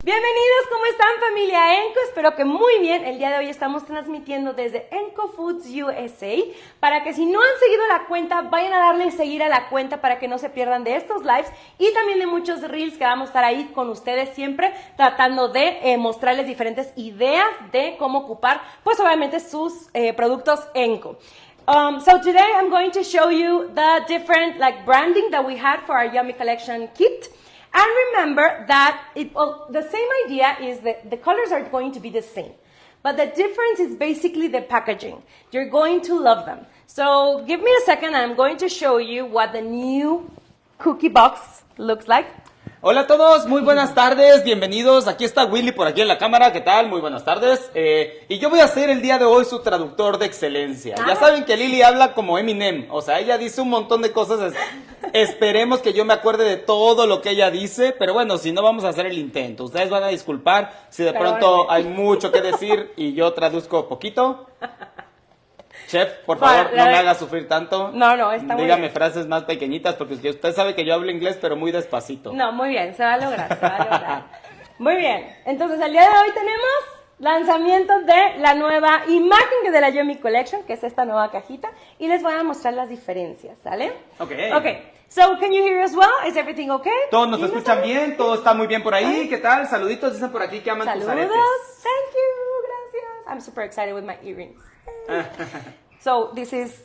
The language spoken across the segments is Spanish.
Bienvenidos, ¿cómo están, familia Enco? Espero que muy bien. El día de hoy estamos transmitiendo desde Enco Foods USA para que si no han seguido la cuenta, vayan a darle seguir a la cuenta para que no se pierdan de estos lives y también de muchos reels que vamos a estar ahí con ustedes siempre tratando de mostrarles diferentes ideas de cómo ocupar, pues obviamente sus productos Enco. So today I'm going to show you the different branding that we had for our Yummy Collection kit. And remember that the same idea is that the colors are going to be the same. But the difference is basically the packaging. You're going to love them. So give me a second and I'm going to show you what the new cookie box looks like. Hola a todos, muy buenas tardes, bienvenidos. Aquí está Willy por aquí en la cámara, ¿qué tal? Muy buenas tardes. Y yo voy a ser el día de hoy su traductor de excelencia. Ya saben que Lili habla como Eminem, o sea, ella dice un montón de cosas. Esperemos que yo me acuerde de todo lo que ella dice, pero bueno, si no vamos a hacer el intento. Ustedes van a disculpar si de pronto hay mucho que decir y yo traduzco poquito. Chef, por favor, no me haga sufrir tanto. No, está muy bien. Dígame frases más pequeñitas, porque usted sabe que yo hablo inglés, pero muy despacito. No, muy bien, se va a lograr, Muy bien, entonces el día de hoy tenemos lanzamiento de la nueva imagen de la Yummy Collection, que es esta nueva cajita, y les voy a mostrar las diferencias, ¿sale? Ok. So, can you hear us well? Is everything okay? Todos nos escuchan bien, todo está muy bien por ahí. ¿Qué tal? Saluditos, dicen por aquí que aman tus aretes. Saludos, thank you, gracias. I'm super excited with my earrings. So this is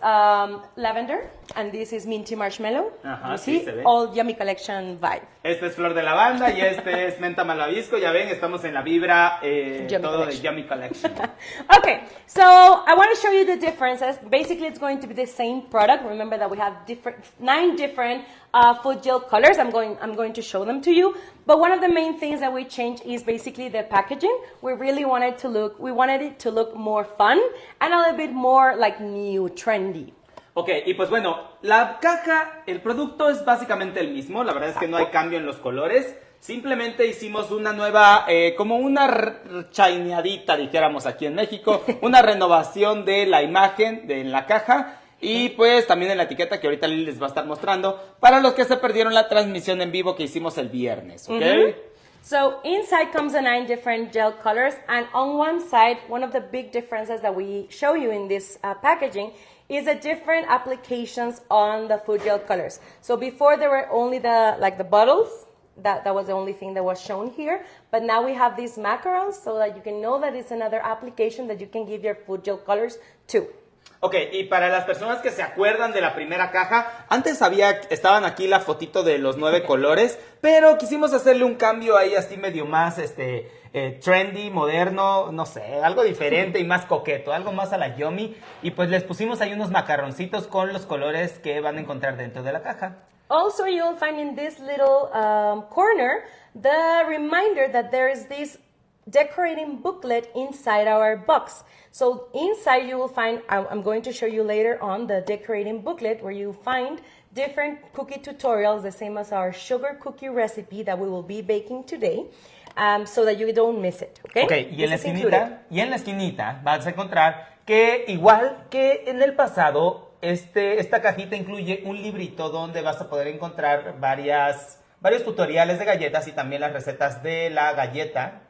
lavender and this is minty marshmallow. Ajá, you see, sí, se ve. All Yummy Collection vibe. Este es flor de lavanda y este es menta malvavisco. Ya ven, estamos en la vibra todo de Yummy Collection. Okay, so I want to show you the differences. Basically, it's going to be the same product. Remember that we have 9 different food gel colors. I'm going to show them to you. But one of the main things that we changed is basically the packaging. We really wanted it to look more fun and a little bit more like new, trendy. Ok, y pues bueno, la caja, el producto es básicamente el mismo. La verdad es que no hay cambio en los colores. Simplemente hicimos una nueva, como una chaineadita, dijéramos aquí en México, una renovación de la imagen en la caja. Y pues también en la etiqueta que ahorita Lili les va a estar mostrando para los que se perdieron la transmisión en vivo que hicimos el viernes, ¿ok? So inside comes the 9 different gel colors, and on one side, one of the big differences that we show you in this packaging is the different applications on the food gel colors. So before there were only the bottles, that was the only thing that was shown here, but now we have these macarons so that you can know that it's another application that you can give your food gel colors to. Ok, y para las personas que se acuerdan de la primera caja, antes estaban aquí la fotito de los 9 colores, pero quisimos hacerle un cambio ahí así medio más trendy, moderno, no sé, algo diferente y más coqueto, algo más a la Yummy, y pues les pusimos ahí unos macarroncitos con los colores que van a encontrar dentro de la caja. Also, you'll find in this little corner the reminder that there is this decorating booklet inside our box. So inside you will find, I'm going to show you later on the decorating booklet where you find different cookie tutorials, the same as our sugar cookie recipe that we will be baking today, so that you don't miss it, okay? Okay, y en la esquinita vas a encontrar que igual que en el pasado, esta cajita incluye un librito donde vas a poder encontrar varios tutoriales de galletas y también las recetas de la galleta.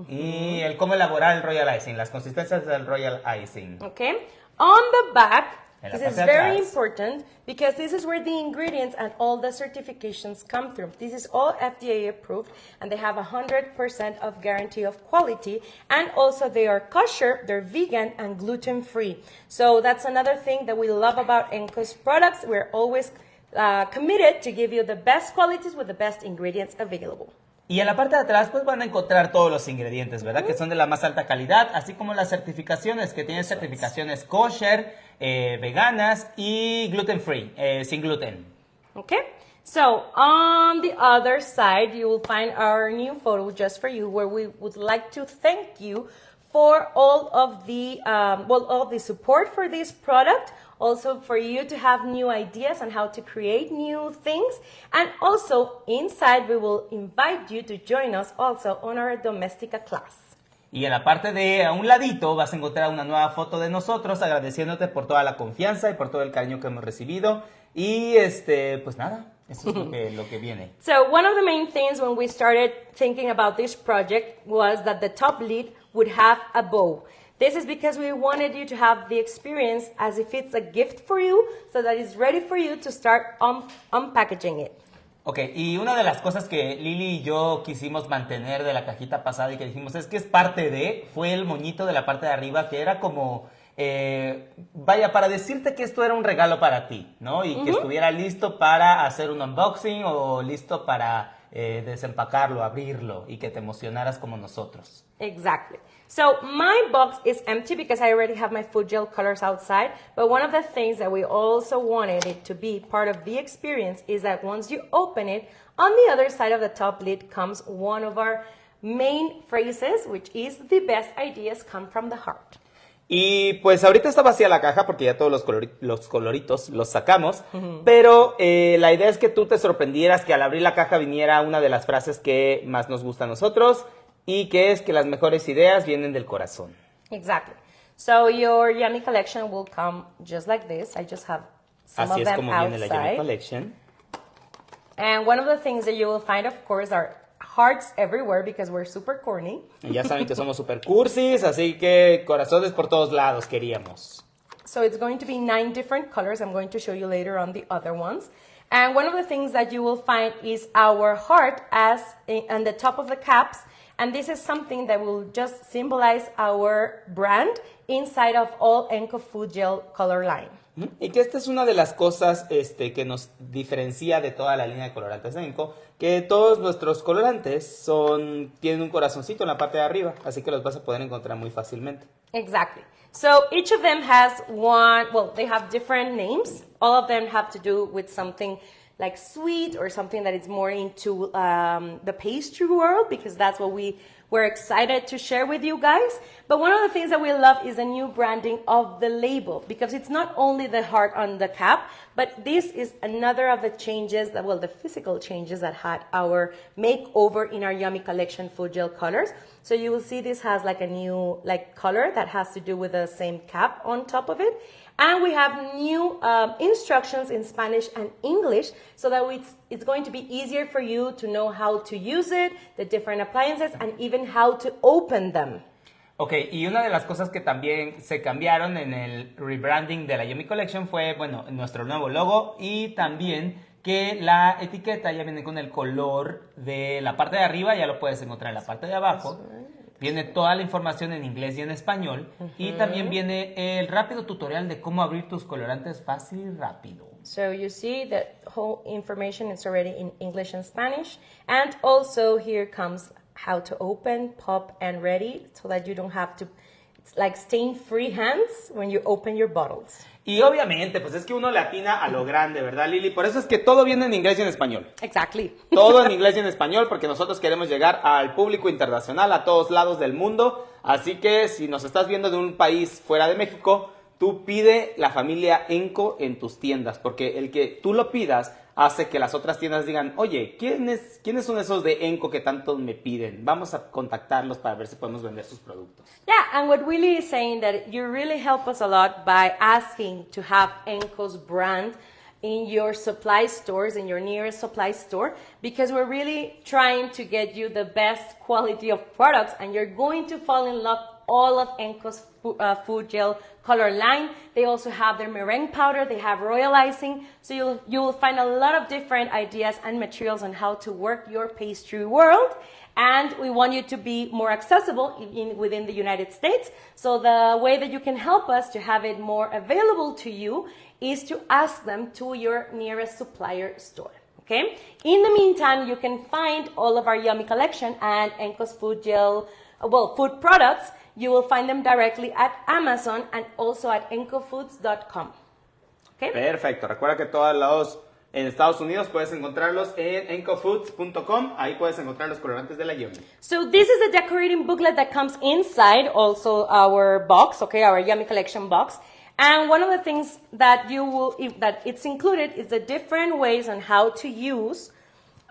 Y el cómo elaborar el royal icing, las consistencias del royal icing. Okay. On the back, this is very important because this is where the ingredients and all the certifications come through. This is all FDA approved and they have 100% of guarantee of quality, and also they are kosher, they're vegan and gluten free. So that's another thing that we love about Enco's products. We're always committed to give you the best qualities with the best ingredients available. Y en la parte de atrás pues van a encontrar todos los ingredientes, ¿verdad? Que son de la más alta calidad, así como las certificaciones, que tienen certificaciones kosher, veganas y gluten free, sin gluten. Okay, so on the other side you will find our new photo just for you, where we would like to thank you for all of the all the support for this product. Also for you to have new ideas on how to create new things. And also inside we will invite you to join us also on our Domestica class. Y en la parte de a un ladito vas a encontrar una nueva foto de nosotros agradeciéndote por toda la confianza y por todo el cariño que hemos recibido. Y pues nada, Eso es lo que viene. So one of the main things when we started thinking about this project was that the top lid would have a bow. This is because we wanted you to have the experience as if it's a gift for you, so that it's ready for you to start unpackaging it. Ok, y una de las cosas que Lili y yo quisimos mantener de la cajita pasada y que dijimos es que es parte de, fue el moñito de la parte de arriba que era como, vaya, para decirte que esto era un regalo para ti, ¿no? Y que estuviera listo para hacer un unboxing o listo para desempacarlo, abrirlo y que te emocionaras como nosotros. Exactly. So my box is empty because I already have my food gel colors outside. But one of the things that we also wanted it to be part of the experience is that once you open it, on the other side of the top lid comes one of our main phrases, which is the best ideas come from the heart. Y pues ahorita está vacía la caja porque ya todos los coloritos los sacamos, pero la idea es que tú te sorprendieras que al abrir la caja viniera una de las frases que más nos gusta a nosotros, y que es que las mejores ideas vienen del corazón. Exactly. So your yummy collection will come just like this. I just have some Así of es them como viene la Yummy outside. Collection. And one of the things that you will find, of course, are hearts everywhere because we're super corny. Y ya saben que somos super cursis, así que corazones por todos lados queríamos. So it's going to be 9 different colors. I'm going to show you later on the other ones. And one of the things that you will find is our heart as on the top of the caps. And this is something that will just symbolize our brand inside of all Enco Food Gel color line. Y que esta es una de las cosas que nos diferencia de toda la línea de colorantes de Enco, que todos nuestros colorantes tienen un corazoncito en la parte de arriba, así que los vas a poder encontrar muy fácilmente. Exactly. So each of them has they have different names. All of them have to do with something like sweet or something that is more into the pastry world, because that's what we're excited to share with you guys. But one of the things that we love is the new branding of the label, because it's not only the heart on the cap, but this is another of the changes the physical changes that had our makeover in our Yummy Collection food gel colors. So you will see this has like a new color that has to do with the same cap on top of it. And we have new instructions in Spanish and English, so that it's going to be easier for you to know how to use it, the different appliances, and even how to open them. Ok, y una de las cosas que también se cambiaron en el rebranding de la Yummy Collection fue, nuestro nuevo logo, y también que la etiqueta ya viene con el color de la parte de arriba, ya lo puedes encontrar en la parte de abajo. Viene toda la información en inglés y en español. Y también viene el rápido tutorial de cómo abrir tus colorantes fácil y rápido. So you see that whole information is already in English and Spanish. And also here comes how to open, pop, and ready, so that you don't have to, it's like stain-free hands when you open your bottles. Y obviamente, pues es que uno le atina a lo grande, ¿verdad, Lili? Por eso es que todo viene en inglés y en español. Exactly. Todo en inglés y en español, porque nosotros queremos llegar al público internacional, a todos lados del mundo. Así que si nos estás viendo de un país fuera de México, tú pide la familia Enco en tus tiendas, porque el que tú lo pidas hace que las otras tiendas digan, oye, ¿quiénes son esos de Enco que tanto me piden? Vamos a contactarlos para ver si podemos vender sus productos. Yeah, and what Willie is saying that you really help us a lot by asking to have Enco's brand in your supply stores, in your nearest supply store, because we're really trying to get you the best quality of products, and you're going to fall in love all of Enco's food gel color line. They also have their meringue powder, they have royal icing, so you will find a lot of different ideas and materials on how to work your pastry world. And we want you to be more accessible within the United States. So the way that you can help us to have it more available to you is to ask them to your nearest supplier store. Okay? In the meantime, you can find all of our Yummy Collection and Enco's food gel, food products. You will find them directly at Amazon and also at encofoods.com. Okay? Perfecto. Recuerda que todos los en Estados Unidos puedes encontrarlos en encofoods.com. Ahí puedes encontrar los colorantes de la Yummy. So this is the decorating booklet that comes inside also our box, okay, our Yummy Collection box. And one of the things that it's included is the different ways on how to use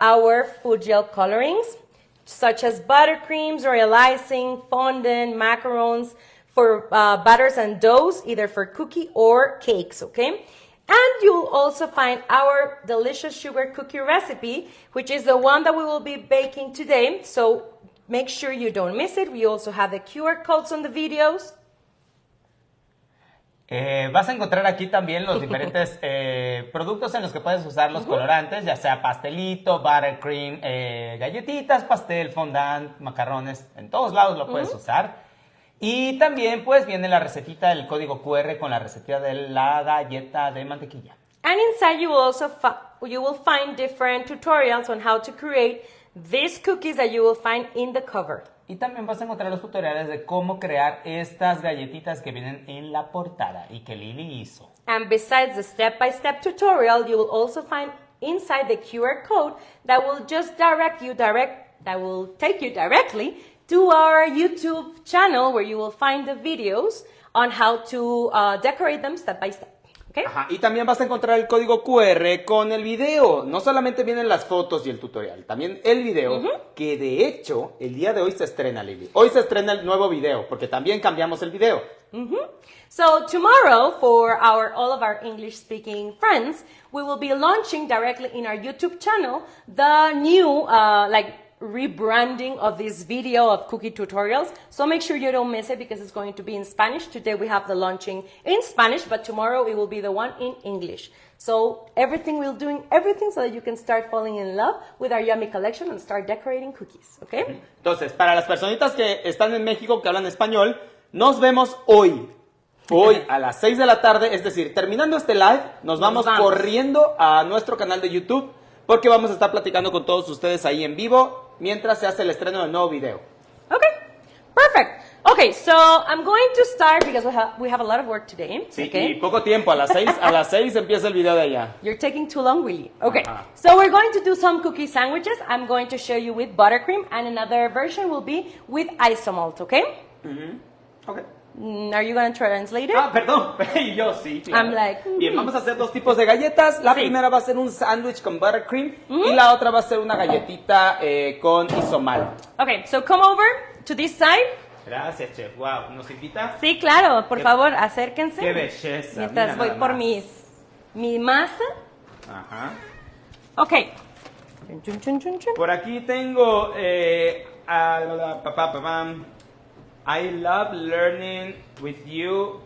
our food gel colorings, such as buttercreams, royal icing, fondant, macarons, for batters and doughs, either for cookie or cakes, okay? And you'll also find our delicious sugar cookie recipe, which is the one that we will be baking today. So make sure you don't miss it. We also have the QR codes on the videos. Vas a encontrar aquí también los diferentes productos en los que puedes usar los colorantes, ya sea pastelito, buttercream, galletitas, pastel, fondant, macarrones, en todos lados lo puedes usar. Y también pues viene la recetita del código QR con la receta de la galleta de mantequilla. And inside you will find different tutorials on how to create these cookies that you will find in the cover. Y también vas a encontrar los tutoriales de cómo crear estas galletitas que vienen en la portada y que Lili hizo. And besides the step-by-step tutorial, you will also find inside the QR code that will just take you directly to our YouTube channel where you will find the videos on how to decorate them step by step. Okay? Ajá, y también vas a encontrar el código QR con el video. No solamente vienen las fotos y el tutorial, también el video, que de hecho el día de hoy se estrena, Lili. Hoy se estrena el nuevo video, porque también cambiamos el video. So tomorrow, for all of our English-speaking friends, we will be launching directly in our YouTube channel the new rebranding of this video of cookie tutorials. So make sure you don't miss it because it's going to be in Spanish. Today we have the launching in Spanish, but tomorrow it will be the one in English. So we're doing everything so that you can start falling in love with our yummy collection and start decorating cookies, okay? Entonces, para las personitas que están en México, que hablan español, nos vemos hoy. Hoy a las 6 de la tarde, es decir, terminando este live, nos vamos corriendo a nuestro canal de YouTube porque vamos a estar platicando con todos ustedes ahí en vivo mientras se hace el estreno del nuevo video. Okay, perfect. Okay, so I'm going to start because we have a lot of work today. Sí, okay? Y poco tiempo, a las 6 empieza el video de allá. You're taking too long, Willy. Okay, so we're going to do some cookie sandwiches. I'm going to show you with buttercream and another version will be with isomalt, okay? Okay. Are you going to translate it? Perdón, yo sí. Claro. I'm like, Bien, vamos a hacer dos tipos de galletas. La primera va a ser un sándwich con buttercream y la otra va a ser una galletita con isomalt. Okay, so come over to this side. Gracias, chef. Wow, ¿nos invita? Sí, claro, por favor, acérquense. Qué belleza. Mientras voy por mi masa. Ajá. Okay. Por aquí tengo I love learning with you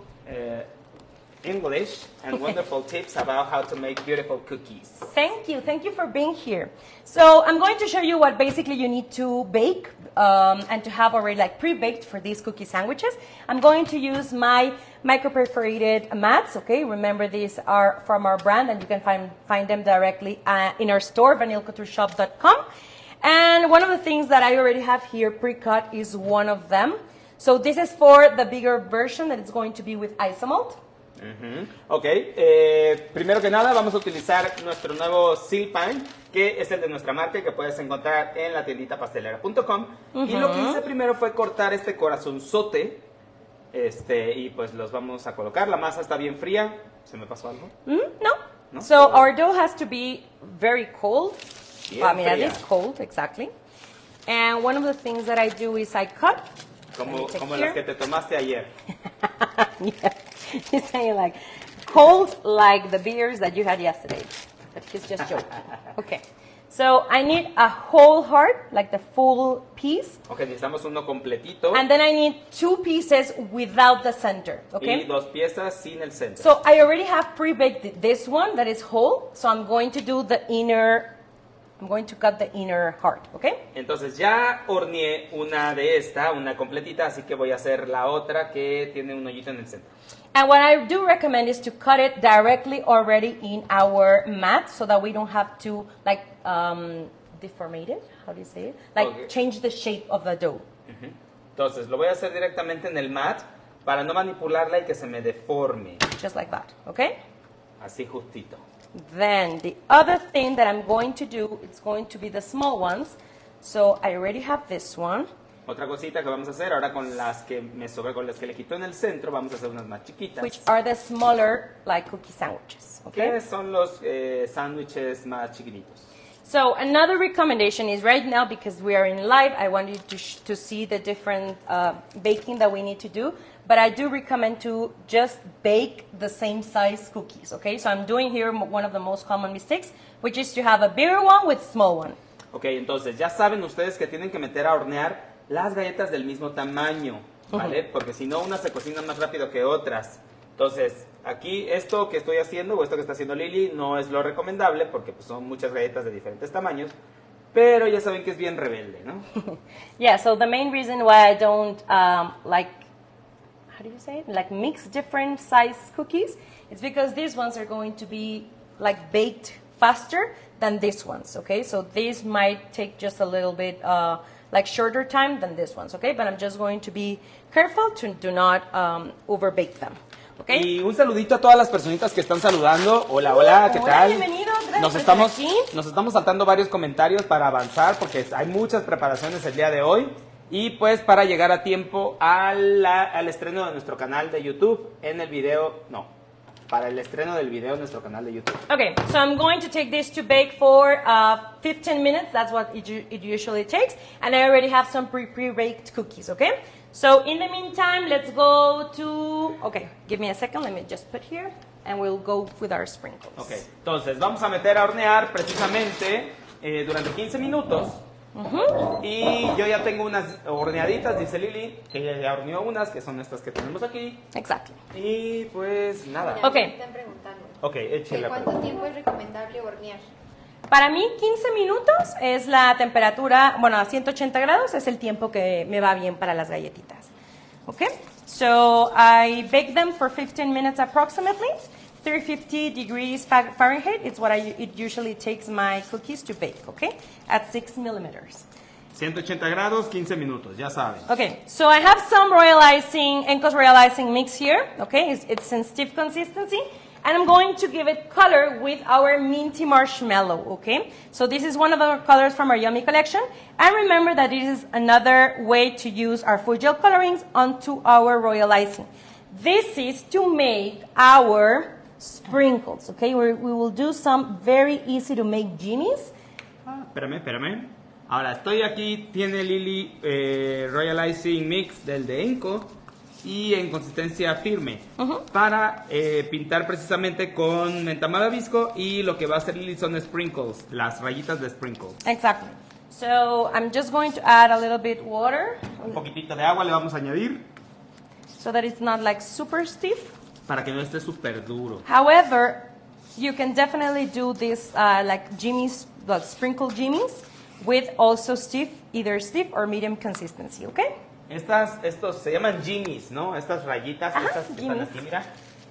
English and wonderful tips about how to make beautiful cookies. Thank you for being here. So I'm going to show you what basically you need to bake and to have already like pre-baked for these cookie sandwiches. I'm going to use my micro-perforated mats, okay? Remember these are from our brand and you can find them directly in our store, vanillacoutureshop.com. And one of the things that I already have here pre-cut is one of them. So this is for the bigger version that it's going to be with isomalt. Ok, primero que nada vamos a utilizar nuestro nuevo seal pan, que es el de nuestra marca que puedes encontrar en la tiendita pastelera.com. Y lo que hice primero fue cortar este corazonzote, y pues los vamos a colocar. La masa está bien fría. ¿Se me pasó algo? No. So our dough has to be very cold. Bien fría. It is cold, exactly. And one of the things that I do is I cut. Como las que te tomaste ayer. Yeah. He's saying like cold like the beers that you had yesterday. But he's just joking. Okay. So I need a whole heart, like the full piece. Okay, necesitamos uno completito. And then I need 2 pieces without the center. Okay. Y 2 piezas sin el centro. So I already have pre-baked this one that is whole. So I'm going to do the inner. I'm going to cut the inner heart, okay? Entonces ya horneé una de una completita, así que voy a hacer la otra que tiene un hoyito en el centro. And what I do recommend is to cut it directly already in our mat so that we don't have to like deformate it, how do you say it? Like change the shape of the dough. Entonces lo voy a hacer directamente en el mat para no manipularla y que se me deforme. Just like that, okay? Así justito. Then the other thing that I'm going to do, it's going to be the small ones. So I already have this one. Otra cosita que vamos a hacer ahora con las que me sobra, con las que le quito en el centro, vamos a hacer unas más chiquitas. Which are the smaller like cookie sandwiches, okay? Que son los sándwiches más chiquititos. So another recommendation is right now, because we are in live, I want you to see the different baking that we need to do. But I do recommend to just bake the same size cookies, okay? So I'm doing here one of the most common mistakes, which is to have a bigger one with small one. Ok, entonces ya saben ustedes que tienen que meter a hornear las galletas del mismo tamaño, ¿vale? Porque si no, unas se cocinan más rápido que otras. Entonces, aquí esto que estoy haciendo, o esto que está haciendo Lili, no es lo recomendable, porque pues, son muchas galletas de diferentes tamaños. Pero ya saben que es bien rebelde, ¿no? Yeah, so the main reason why I don't like, how do you say it? Like mix different size cookies, it's because these ones are going to be like baked faster than these ones, okay? So these might take just a little bit like shorter time than these ones, okay? But I'm just going to be careful to do not overbake them, okay? Y un saludito a todas las personitas que están saludando. Hola, hola, ¿qué tal? Bienvenidos, gracias Nos estamos saltando varios comentarios para avanzar porque hay muchas preparaciones el día de hoy. Y pues para llegar a tiempo al estreno de nuestro canal de YouTube en el video, para el estreno del video en nuestro canal de YouTube. Okay, so I'm going to take this to bake for 15 minutes. That's what it usually takes. And I already have some pre-baked cookies, okay? So in the meantime, let's go to... Okay, give me a second. Let me just put here. And we'll go with our sprinkles. Okay, entonces vamos a meter a hornear precisamente durante 15 minutos. Y yo ya tengo unas horneaditas, dice Lili, que ella ya horneó unas, que son estas que tenemos aquí. Exactly. Y pues nada. Mira, Okay. me están preguntando. Ok, échale. ¿Cuánto tiempo es recomendable hornear? Para mí, 15 minutos es la temperatura, bueno, a 180 grados es el tiempo que me va bien para las galletitas. Okay? So I bake them for 15 minutes approximately. 350 degrees Fahrenheit is what it usually takes my cookies to bake, okay? At 6 millimeters. 180 grados, 15 minutos, ya saben. Okay, so I have some Enco's royal icing mix here, okay? It's in stiff consistency. And I'm going to give it color with our minty marshmallow, okay? So this is one of our colors from our Yummy collection. And remember that it is another way to use our food gel colorings onto our royal icing. This is to make our sprinkles, okay? We will do some very easy to make jimmies. Espérame. Ahora, estoy aquí, tiene Lili Royal Icing Mix del de Enco y en consistencia firme para pintar precisamente con menta malvavisco, y lo que va a hacer Lili son sprinkles, las rayitas de sprinkles. Exactly. So I'm just going to add a little bit water. Un poquitito de agua le vamos a añadir. So that it's not like super stiff. Para que no esté súper duro. However, you can definitely do this like jimmies, like sprinkle jimmies, with also either stiff or medium consistency, okay? Estos se llaman jimmies, ¿no? Estas rayitas, estas que están jimmies. aquí, mira.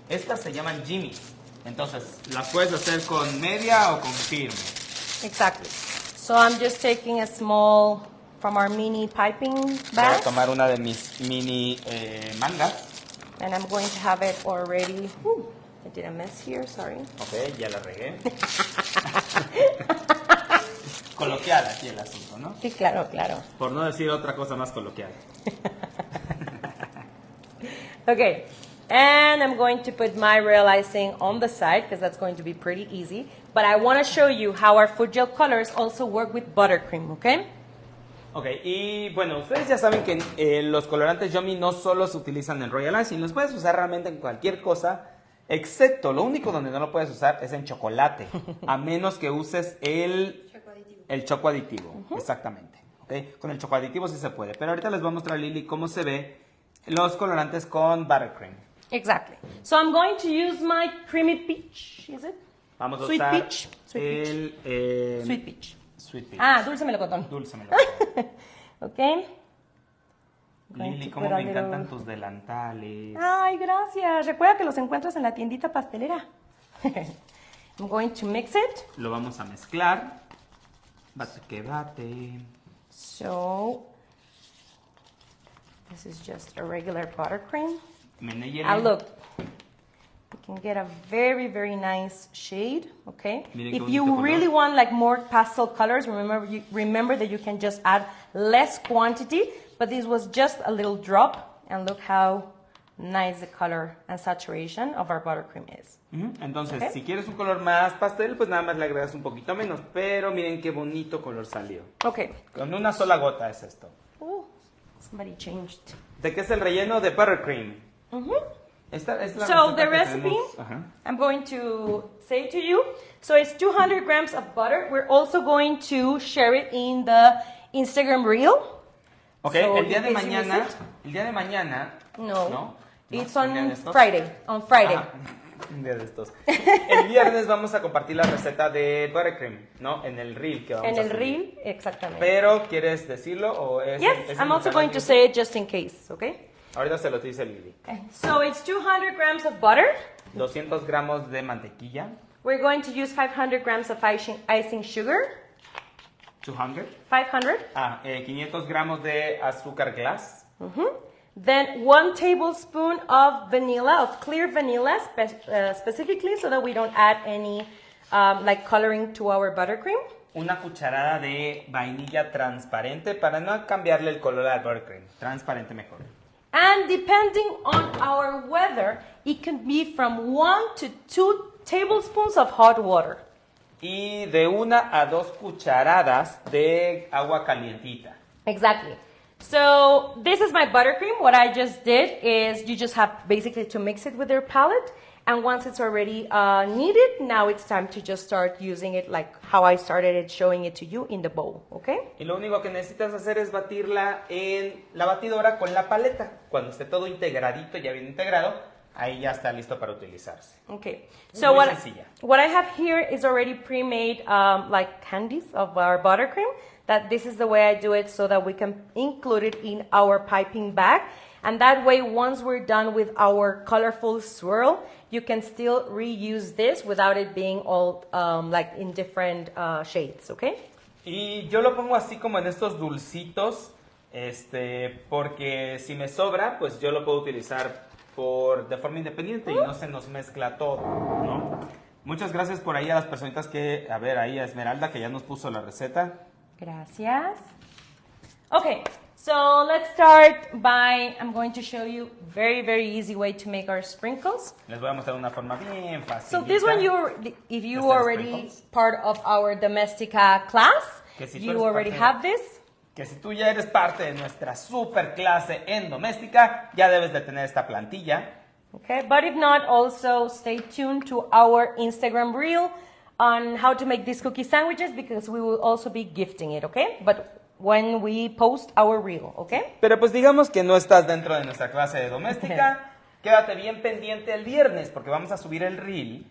Estas se llaman jimmies. Entonces, las puedes hacer con media o con firme. Exactly. So I'm just taking a small from our mini piping Voy a bag, tomar una de mis mini mangas. and I'm going to have it already. Whew, I did a mess here, sorry. Ok, ya la regué. Coloquial aquí el asunto, ¿no? Sí, claro. Por no decir otra cosa más coloquial. Okay, and I'm going to put my royal icing on the side because that's going to be pretty easy. But I want to show you how our food gel colors also work with buttercream, okay? Ok, y bueno, ustedes ya saben que los colorantes Yummy no solo se utilizan en Royal Icing, los puedes usar realmente en cualquier cosa, excepto lo único donde no lo puedes usar es en chocolate, a menos que uses el choco aditivo, exactamente. ¿Okay? Con el choco aditivo sí se puede, pero ahorita les voy a mostrar, Lili, cómo se ve los colorantes con buttercream. Exactly. So I'm going to use my creamy peach, is it? Vamos a Sweet usar peach. Sweet Peach. Sweet peach. Ah, dulce melocotón. Dulce melocotón. Okay. Lili, cómo me encantan tus delantales. Ay, gracias. Recuerda que los encuentras en la tiendita pastelera. I'm going to mix it. Lo vamos a mezclar. Bate que bate. So, this is just a regular buttercream. Menéyele. Ah, look. You can get a very, very nice shade, okay? Miren qué If bonito you color. really want like more pastel colors, remember that you can just add less quantity, but this was just a little drop, and look how nice the color and saturation of our buttercream is. Entonces, Ok. si quieres un color más pastel, pues nada más le agregas un poquito menos. Pero miren qué bonito color salió. Okay. Con una sola gota es esto. Ooh, somebody changed. ¿De qué es el relleno? De buttercream. Esta es la So receta the que recipe, tenemos. Ajá. I'm going to say to you. So it's 200 grams of butter. We're also going to share it in the Instagram reel. Ok, So el día in de case you miss mañana. it. El día de mañana. No. It's ¿Un día de on estos? Friday. On Friday. Ah, un día de estos. El viernes vamos a compartir la receta de buttercream, ¿no? En el reel que vamos En a el subir. reel, exactamente. Pero, ¿quieres decirlo o es? Yes, es I'm en also el going canal to de YouTube? say it just in case, okay? Ahorita se lo dice Lili. So it's 200 grams of butter. 200 gramos de mantequilla. We're going to use 500 grams of icing sugar. 200. 500. 500 gramos de azúcar glas. Then 1 tablespoon of vanilla, of clear vanilla, specifically so that we don't add any like coloring to our buttercream. Una cucharada de vainilla transparente para no cambiarle el color al buttercream. Transparente mejor. And depending on our weather, it can be from 1 to 2 tablespoons of hot water. Y de 1 a 2 cucharadas de agua calientita. Exactly. So this is my buttercream. What I just did is you just have basically to mix it with your palette. And once it's already kneaded, now it's time to just start using it like how I started it, showing it to you in the bowl, okay? Y lo único que necesitas hacer es batirla en la batidora con la paleta. Cuando esté todo integradito, ya bien integrado, ahí ya está listo para utilizarse. Okay. Muy So sencilla. what I have here is already pre-made like candies of our buttercream. That this is the way I do it so that we can include it in our piping bag. And that way, once we're done with our colorful swirl, you can still reuse this without it being all like in different shades, okay? Y yo lo pongo así como en estos dulcitos, porque si me sobra, pues yo lo puedo utilizar de forma independiente y no se nos mezcla todo, ¿no? Muchas gracias por ahí a las personitas que, a ver, ahí a Esmeralda que ya nos puso la receta. Gracias. Okay, so let's start by, I'm going to show you very, very easy way to make our sprinkles. Les voy a mostrar una forma bien fácil. So this one, if you Este already sprinkles. part of our Domestica class, Que si tú you eres already parte have this. Que si tú ya eres parte de nuestra super clase en doméstica, ya debes de tener esta plantilla. Okay, but if not, also stay tuned to our Instagram reel on how to make these cookie sandwiches because we will also be gifting it, okay? But when we post our reel, okay? Pero pues digamos que no estás dentro de nuestra clase de doméstica, quédate bien pendiente el viernes porque vamos a subir el reel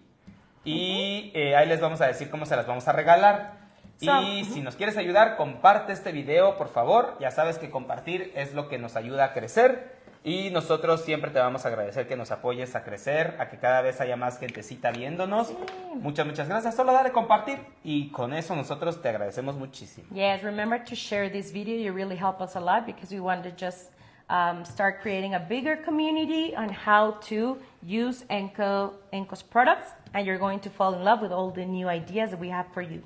y ahí les vamos a decir cómo se las vamos a regalar. Y si nos quieres ayudar, comparte este video, por favor. Ya sabes que compartir es lo que nos ayuda a crecer. Y nosotros siempre te vamos a agradecer que nos apoyes a crecer, a que cada vez haya más gentecita viéndonos. Sí. Muchas gracias. Solo dale compartir. Y con eso nosotros te agradecemos muchísimo. Yes, remember to share this video. You really help us a lot because we want to just start creating a bigger community on how to use Enco's products. And you're going to fall in love with all the new ideas that we have for you.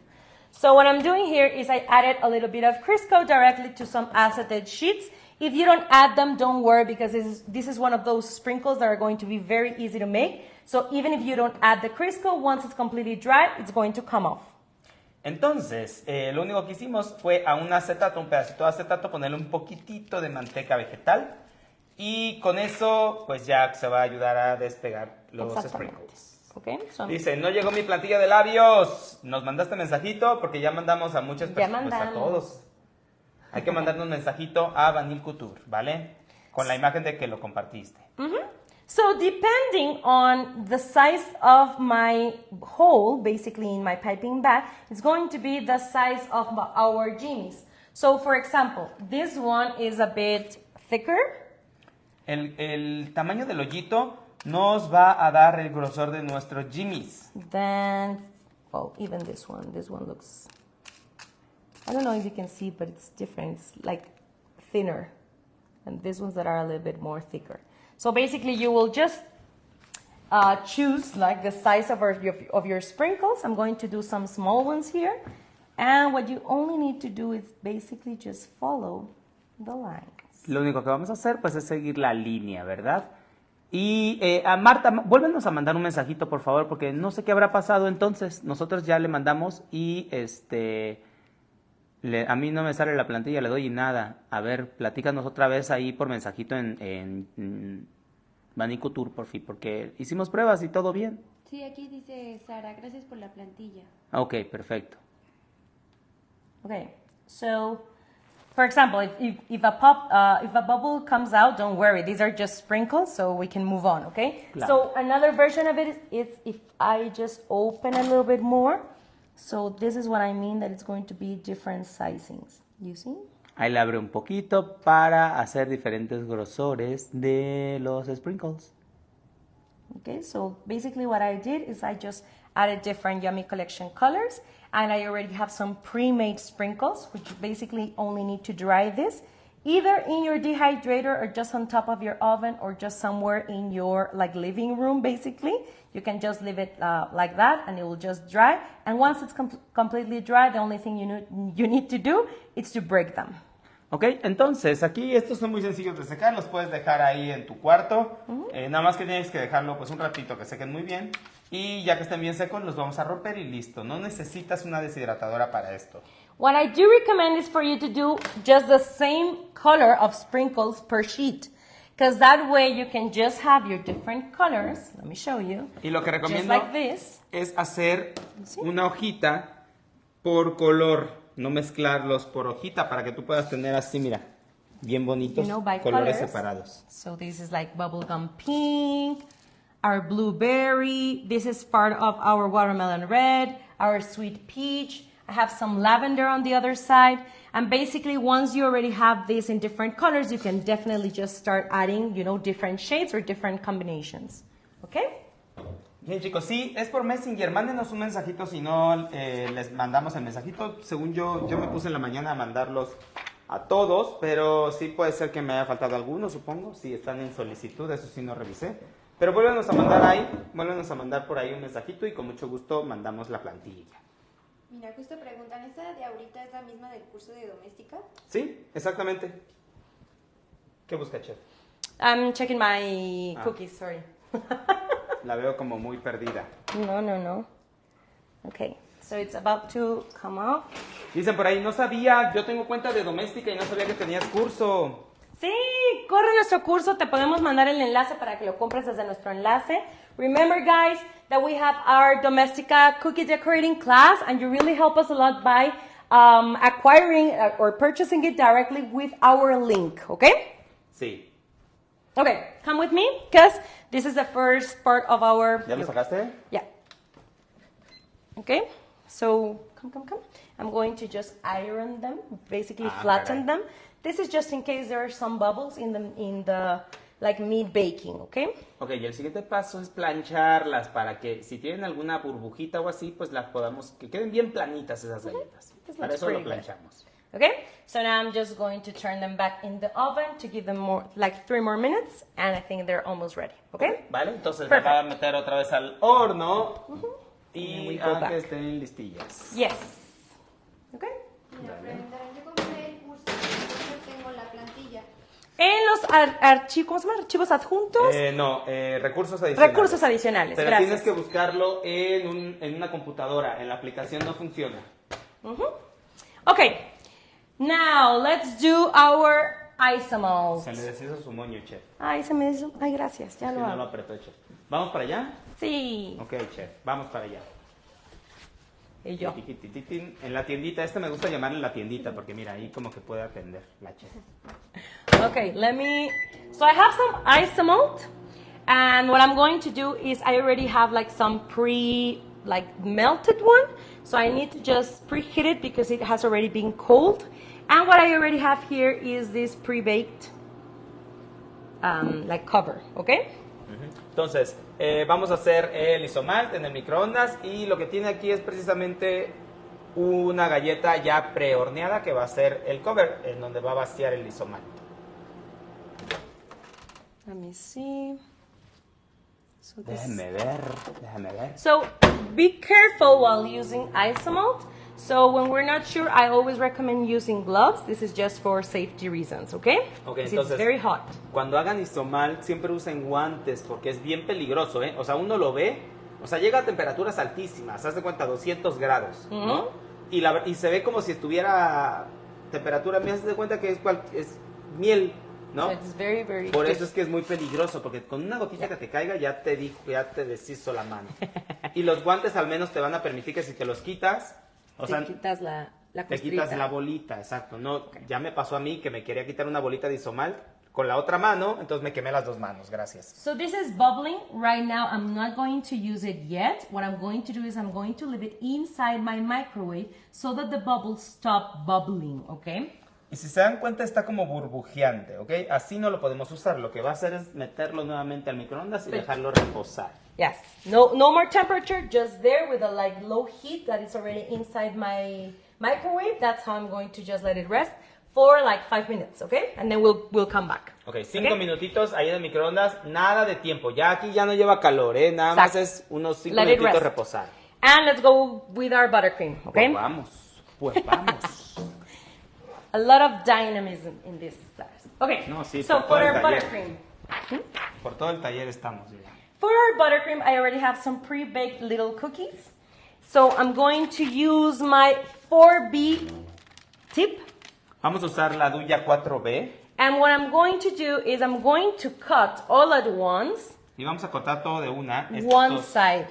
So what I'm doing here is I added a little bit of Crisco directly to some acetate sheets. If you don't add them, don't worry because this is one of those sprinkles that are going to be very easy to make. So even if you don't add the Crisco, once it's completely dry, it's going to come off. Entonces, lo único que hicimos fue a un acetato, un pedacito de acetato, ponerle un poquitito de manteca vegetal. Y con eso, pues ya se va a ayudar a despegar los sprinkles. Okay, so Dice, no llegó mi plantilla de labios. Nos mandaste mensajito porque ya mandamos a muchas personas, pues a todos. Hay que mandarnos un mensajito a Vanille Couture, ¿vale? Con la imagen de que lo compartiste. So depending on the size of my hole, basically in my piping bag, it's going to be the size of our jimmies. So for example, this one is a bit thicker. El tamaño del hoyito nos va a dar el grosor de nuestros jimmies. Then, oh, even this one looks, I don't know if you can see, but it's different. It's like thinner. And these ones that are a little bit more thicker. So basically you will just choose like the size of your sprinkles. I'm going to do some small ones here. And what you only need to do is basically just follow the lines. Lo único que vamos a hacer pues es seguir la línea, ¿verdad? Y a Marta, vuélvenos a mandar un mensajito, por favor, porque no sé qué habrá pasado entonces. Nosotros ya le mandamos y a mí no me sale la plantilla, le doy y nada. A ver, platícanos otra vez ahí por mensajito en Manico Tour, por fin, porque hicimos pruebas y todo bien. Sí, aquí dice Sara, gracias por la plantilla. Ok, perfecto. Okay, so for example, if a bubble comes out, don't worry. These are just sprinkles, so we can move on. Okay. Claro. So another version of it is if I just open a little bit more. So this is what I mean that it's going to be different sizings. You see? Ahí le abre un poquito para hacer diferentes grosores de los sprinkles. Okay, so basically what I did is I just added different Yummy Collection colors, and I already have some pre-made sprinkles, which you basically only need to dry this, either in your dehydrator or just on top of your oven or just somewhere in your living room, basically. You can just leave it like that, and it will just dry. And once it's completely dry, the only thing you need to do is to break them. Ok, entonces aquí estos son muy sencillos de secar, los puedes dejar ahí en tu cuarto, nada más que tienes que dejarlo pues un ratito que sequen muy bien y ya que estén bien secos los vamos a romper y listo, no necesitas una deshidratadora para esto. What I do recommend is for you to do just the same color of sprinkles per sheet, because that way you can just have your different colors. Let me show you. Y lo que Just recomiendo like this. es hacer una hojita por color, no mezclarlos por hojita para que tú puedas tener así, mira, bien bonitos, By colores colors. separados. So this is like bubblegum pink, our blueberry, this is part of our watermelon red, our sweet peach. I have some lavender on the other side. And basically, once you already have this in different colors, you can definitely just start adding, different shades or different combinations. Okay? Bien, chicos, sí, es por Messenger. Mándenos un mensajito si no les mandamos el mensajito. Según yo me puse en la mañana a mandarlos a todos, pero sí puede ser que me haya faltado alguno, supongo. Si están en solicitud, eso sí no revisé. Pero vuélvenos a mandar por ahí un mensajito y con mucho gusto mandamos la plantilla. Mira, justo preguntan, ¿esta de ahorita es la misma del curso de doméstica? Sí, exactamente. ¿Qué busca, chef? I'm checking my cookies, sorry. La veo como muy perdida. No. Okay, so it's about to come off. Dicen por ahí, no sabía, yo tengo cuenta de doméstica y no sabía que tenías curso. Sí, corre nuestro curso, te podemos mandar el enlace para que lo compres desde nuestro enlace. Remember, guys, that we have our Domestica cookie decorating class, and you really help us a lot by acquiring or purchasing it directly with our link, okay? Sí. Okay, come with me, because this is the first part of our... ¿Ya lo sacaste? Yeah. Okay, so come. I'm going to just iron them, basically flatten them. This is just in case there are some bubbles in the meat baking, okay? Ok, y el siguiente paso es plancharlas para que si tienen alguna burbujita o así, pues las podamos, que queden bien planitas esas galletas. Para eso lo planchamos. Okay, so now I'm just going to turn them back in the oven to give them 3 more minutes, and I think they're almost ready, okay? Vale, entonces las voy a meter otra vez al horno y go a back. que estén listillas. Yes. Okay. Mira, preguntaron, yo compré el curso, yo tengo la plantilla. En los archivos, ¿cómo se llama? ¿Archivos adjuntos? Recursos adicionales. Recursos adicionales, Pero gracias. tienes que buscarlo en una computadora, en la aplicación no funciona. Okay, now let's do our isomalt. Se le deshizo su moño, chef. Ay, se me hizo. Ay, gracias, ya Es que lo no lo hago. apretó, chef. ¿Vamos para allá? Sí. Ok, chef, vamos para allá. Y yo. En la tiendita, me gusta llamarle la tiendita porque mira, ahí como que puede atender la chef. Okay, so I have some isomalt, and what I'm going to do is I already have some melted one, so I need to just preheat it because it has already been cold. And what I already have here is this pre-baked cover, okay? Entonces, vamos a hacer el isomalt en el microondas y lo que tiene aquí es precisamente una galleta ya prehorneada que va a ser el cover en donde va a vaciar el isomalt. Let me see. Déjame ver. So be careful while using isomalt. So when we're not sure, I always recommend using gloves. This is just for safety reasons, okay? Okay, Because entonces, it's very hot. Cuando hagan isomal, siempre usen guantes porque es bien peligroso, ¿eh? O sea, uno lo ve, o sea, llega a temperaturas altísimas, haz de cuenta, 200 grados, ¿no? Y se ve como si estuviera temperatura, me haces de cuenta que es miel, ¿no? So it's very, very Por eso es que es muy peligroso, porque con una gotita que te caiga ya te deshizo la mano. Y los guantes al menos te van a permitir que si te los quitas, o sea, te quitas la te costrita. quitas la bolita, exacto. No, ya me pasó a mí que me quería quitar una bolita de isomal con la otra mano, entonces me quemé las dos manos, gracias. So this is bubbling right now. I'm not going to use it yet. What I'm going to do is I'm going to leave it inside my microwave so that the bubbles stop bubbling, okay? Y si se dan cuenta está como burbujeante, ¿ok? Así no lo podemos usar. Lo que va a hacer es meterlo nuevamente al microondas y dejarlo reposar. Yes. No more temperature, just there with a like low heat that is already inside my microwave. That's how I'm going to just let it rest for like 5 minutes, okay? And then we'll come back. Ok, 5 minutitos ahí en el microondas, nada de tiempo. Ya aquí ya no lleva calor, ¿eh? Nada más es unos 5 minutitos reposar. And let's go with our buttercream, okay? Pues vamos. A lot of dynamism in this class. Okay, No, sí, so por for todo el our taller. buttercream. Por todo el taller estamos ya. For our buttercream, I already have some pre-baked little cookies. So I'm going to use my 4B tip. Vamos a usar la Duya 4B. And what I'm going to do is I'm going to cut all at once, Y vamos a cortar todo de una. one side.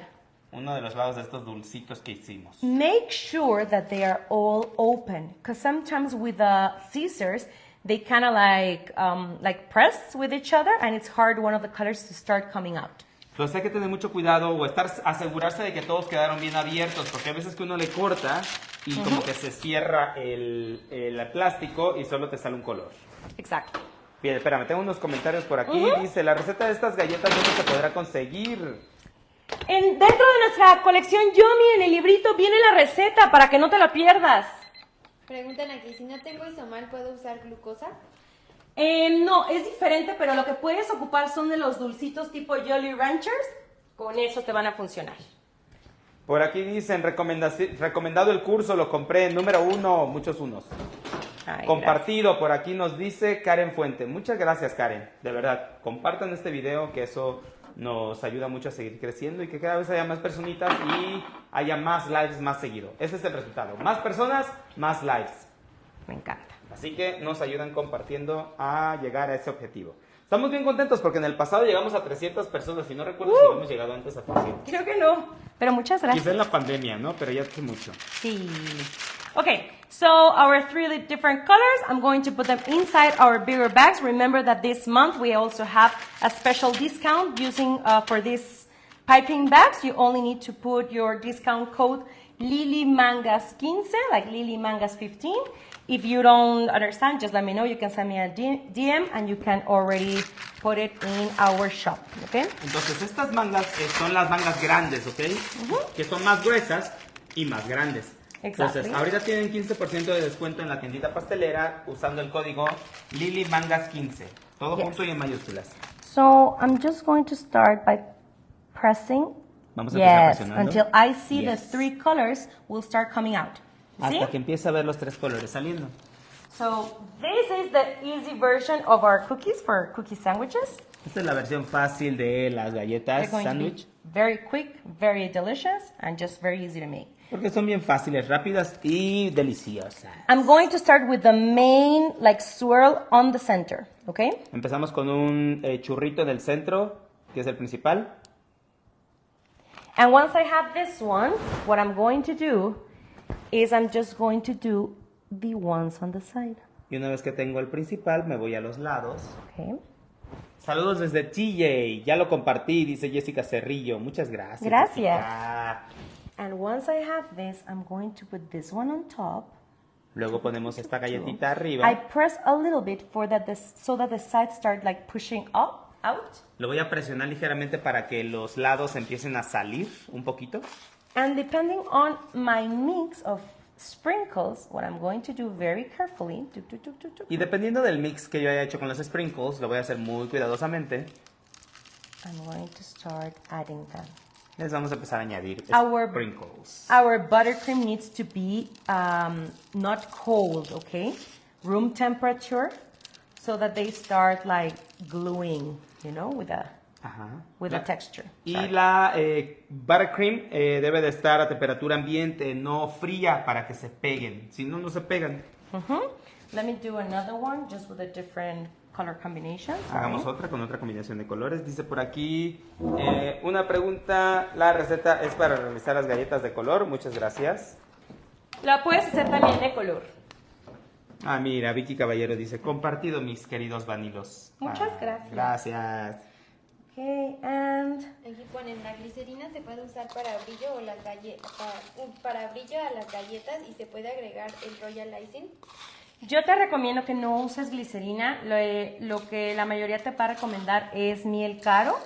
Uno de los lados de estos dulcitos que hicimos. Make sure that they are all open, because sometimes with the scissors, they kind of like press with each other, and it's hard one of the colors to start coming out. Entonces hay que tener mucho cuidado o asegurarse de que todos quedaron bien abiertos, porque a veces que uno le corta y como que se cierra el plástico y solo te sale un color. Exacto. Bien, espérame, tengo unos comentarios por aquí. Dice, la receta de estas galletas, ¿dónde se podrá conseguir? Dentro de nuestra colección Yummy, en el librito, viene la receta para que no te la pierdas. Preguntan aquí, si no tengo isomal, ¿puedo usar glucosa? No, es diferente, pero lo que puedes ocupar son de los dulcitos tipo Jolly Ranchers. Con eso te van a funcionar. Por aquí dicen, recomendado el curso, lo compré, número 1, muchos unos. Ay, Compartido, gracias. Por aquí nos dice Karen Fuente. Muchas gracias, Karen. De verdad, compartan este video, que eso nos ayuda mucho a seguir creciendo y que cada vez haya más personitas y haya más lives más seguido. Ese es el resultado. Más personas, más lives. Me encanta. Así que nos ayudan compartiendo a llegar a ese objetivo. Estamos bien contentos porque en el pasado llegamos a 300 personas y no recuerdo si hemos llegado antes a 300. Creo que no, pero muchas gracias. Quizá en la pandemia, ¿no? Pero ya hace mucho. Sí. Okay, so our 3 different colors, I'm going to put them inside our bigger bags. Remember that this month we also have a special discount using for these piping bags. You only need to put your discount code Lili Mangas 15, like Lili Mangas 15. If you don't understand, just let me know. You can send me a DM and you can already put it in our shop, okay? Entonces estas mangas son las mangas grandes, ¿ok? Que son más gruesas y más grandes. Exactly. Entonces, ahorita tienen 15% de descuento en la tiendita pastelera usando el código Lili Mangas 15. Todo junto y en mayúsculas. So I'm just going to start by pressing. Vamos a empezar presionando. Until I see the 3 colors will start coming out. Hasta ¿Sí? que empiece a ver los 3 colores saliendo. So this is the easy version of our cookies for cookie sandwiches. Esta es la versión fácil de las galletas They're going sándwich. to be very quick, very delicious, and just very easy to make. Porque son bien fáciles, rápidas y deliciosas. I'm going to start with the main like swirl on the center, okay? Empezamos con un churrito en el centro, que es el principal. And once I have this one, what I'm going to do is I'm just going to do the ones on the side. Y una vez que tengo el principal, me voy a los lados. Okay. Saludos desde TJ, ya lo compartí, dice Jessica Cerrillo. Muchas gracias. Gracias. Jessica. And once I have this, I'm going to put this one on top. Luego ponemos esta galletita I arriba. press a little bit so that the sides start like pushing up, out. Lo voy a presionar ligeramente para que los lados empiecen a salir un poquito. And depending on my mix of sprinkles, what I'm going to do very carefully. Y dependiendo del mix que yo haya hecho con los sprinkles, lo voy a hacer muy cuidadosamente. I'm going to start adding them. Les vamos a empezar a añadir Our- sprinkles. Our buttercream needs to be not cold, okay? Room temperature, so that they start like gluing, you know, with a texture. Y Sorry. la buttercream debe de estar a temperatura ambiente, no fría, para que se peguen. Si no, no se pegan. Let me do another one just with a different color combination. Hagamos otra con otra combinación de colores. Dice por aquí, una pregunta, la receta es para realizar las galletas de color. Muchas gracias. La puedes hacer también de color. Ah, mira, Vicky Caballero dice, compartido mis queridos vanilos. Muchas gracias. Gracias. Okay, and Aquí ponen, la glicerina se puede usar para brillo o las galletas, para brillo a las galletas y se puede agregar el royal icing. yo te recomiendo que no uses glicerina. Lo que la mayoría te va a recomendar es miel caro.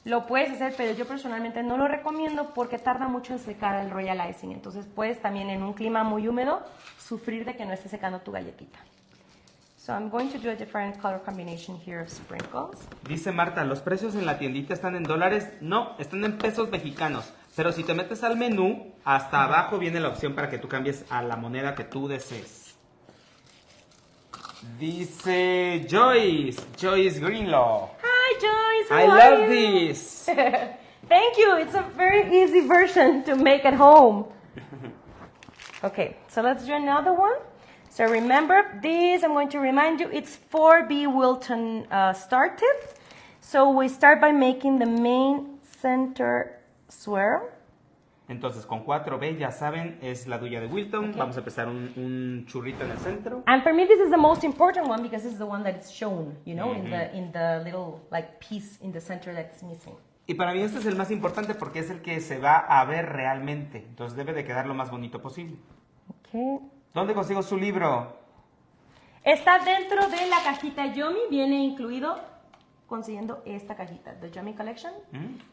Lo puedes hacer, pero yo personalmente no lo recomiendo porque tarda mucho en secar el royal icing. Entonces puedes también en un clima muy húmedo sufrir de que no esté secando tu galletita. So I'm going to do a different color combination here of sprinkles. Dice Marta, ¿los precios en la tiendita están en dólares? No, están en pesos mexicanos. Pero si te metes al menú, hasta abajo viene la opción para que tú cambies a la moneda que tú desees. Dice Joyce Greenlaw. Hi Joyce, I how are love you? this. Thank you. It's a very easy version to make at home. Okay, so let's do another one. So remember this, I'm going to remind you, it's 4B Wilton started. So we start by making the main center swirl. Entonces con 4B, ya saben, es la duya de Wilton. Okay. Vamos a empezar un churrito en el centro. And for me, this is the most important one because this is the one that is shown, you know, in the little like piece in the center that's missing. Y para mí este es el más importante porque es el que se va a ver realmente. Entonces debe de quedar lo más bonito posible. Okay. ¿Dónde consigo su libro? Está dentro de la cajita Yomi, viene incluido consiguiendo esta cajita, the Yomi Collection,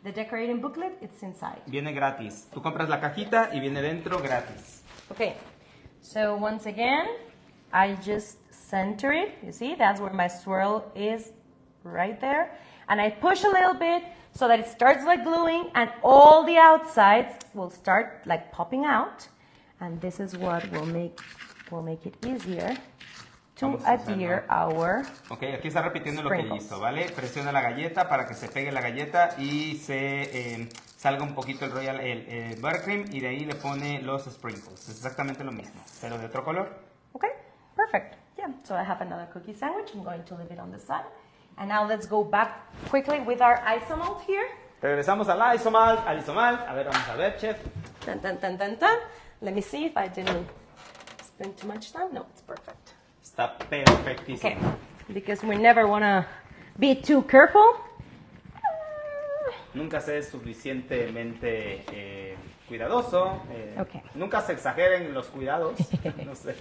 the decorating booklet, it's inside. Viene gratis. Tú compras la cajita y viene dentro gratis. Okay, so once again, I just center it, you see, that's where my swirl is, right there. And I push a little bit so that it starts like gluing and all the outsides will start like popping out. And this is what will make it easier to Vamos a adhere our... Ok, aquí está repitiendo lo que Sprinkles. hizo, ¿vale? Presiona la galleta para que se pegue la galleta y se salga un poquito el buttercream y de ahí le pone los sprinkles. Es exactamente lo mismo, pero de otro color. Okay, perfect. Yeah, so I have another cookie sandwich. I'm going to leave it on the side. And now let's go back quickly with our isomalt here. Regresamos al isomalt. A ver, vamos a ver, chef. Dun, dun, dun, dun, dun. Let me see if I didn't spend too much time. No, it's perfect. Está perfectísimo. Okay, because we never want to be too careful. Nunca se es suficientemente cuidadoso. Ok. Nunca se exageren los cuidados. No sé.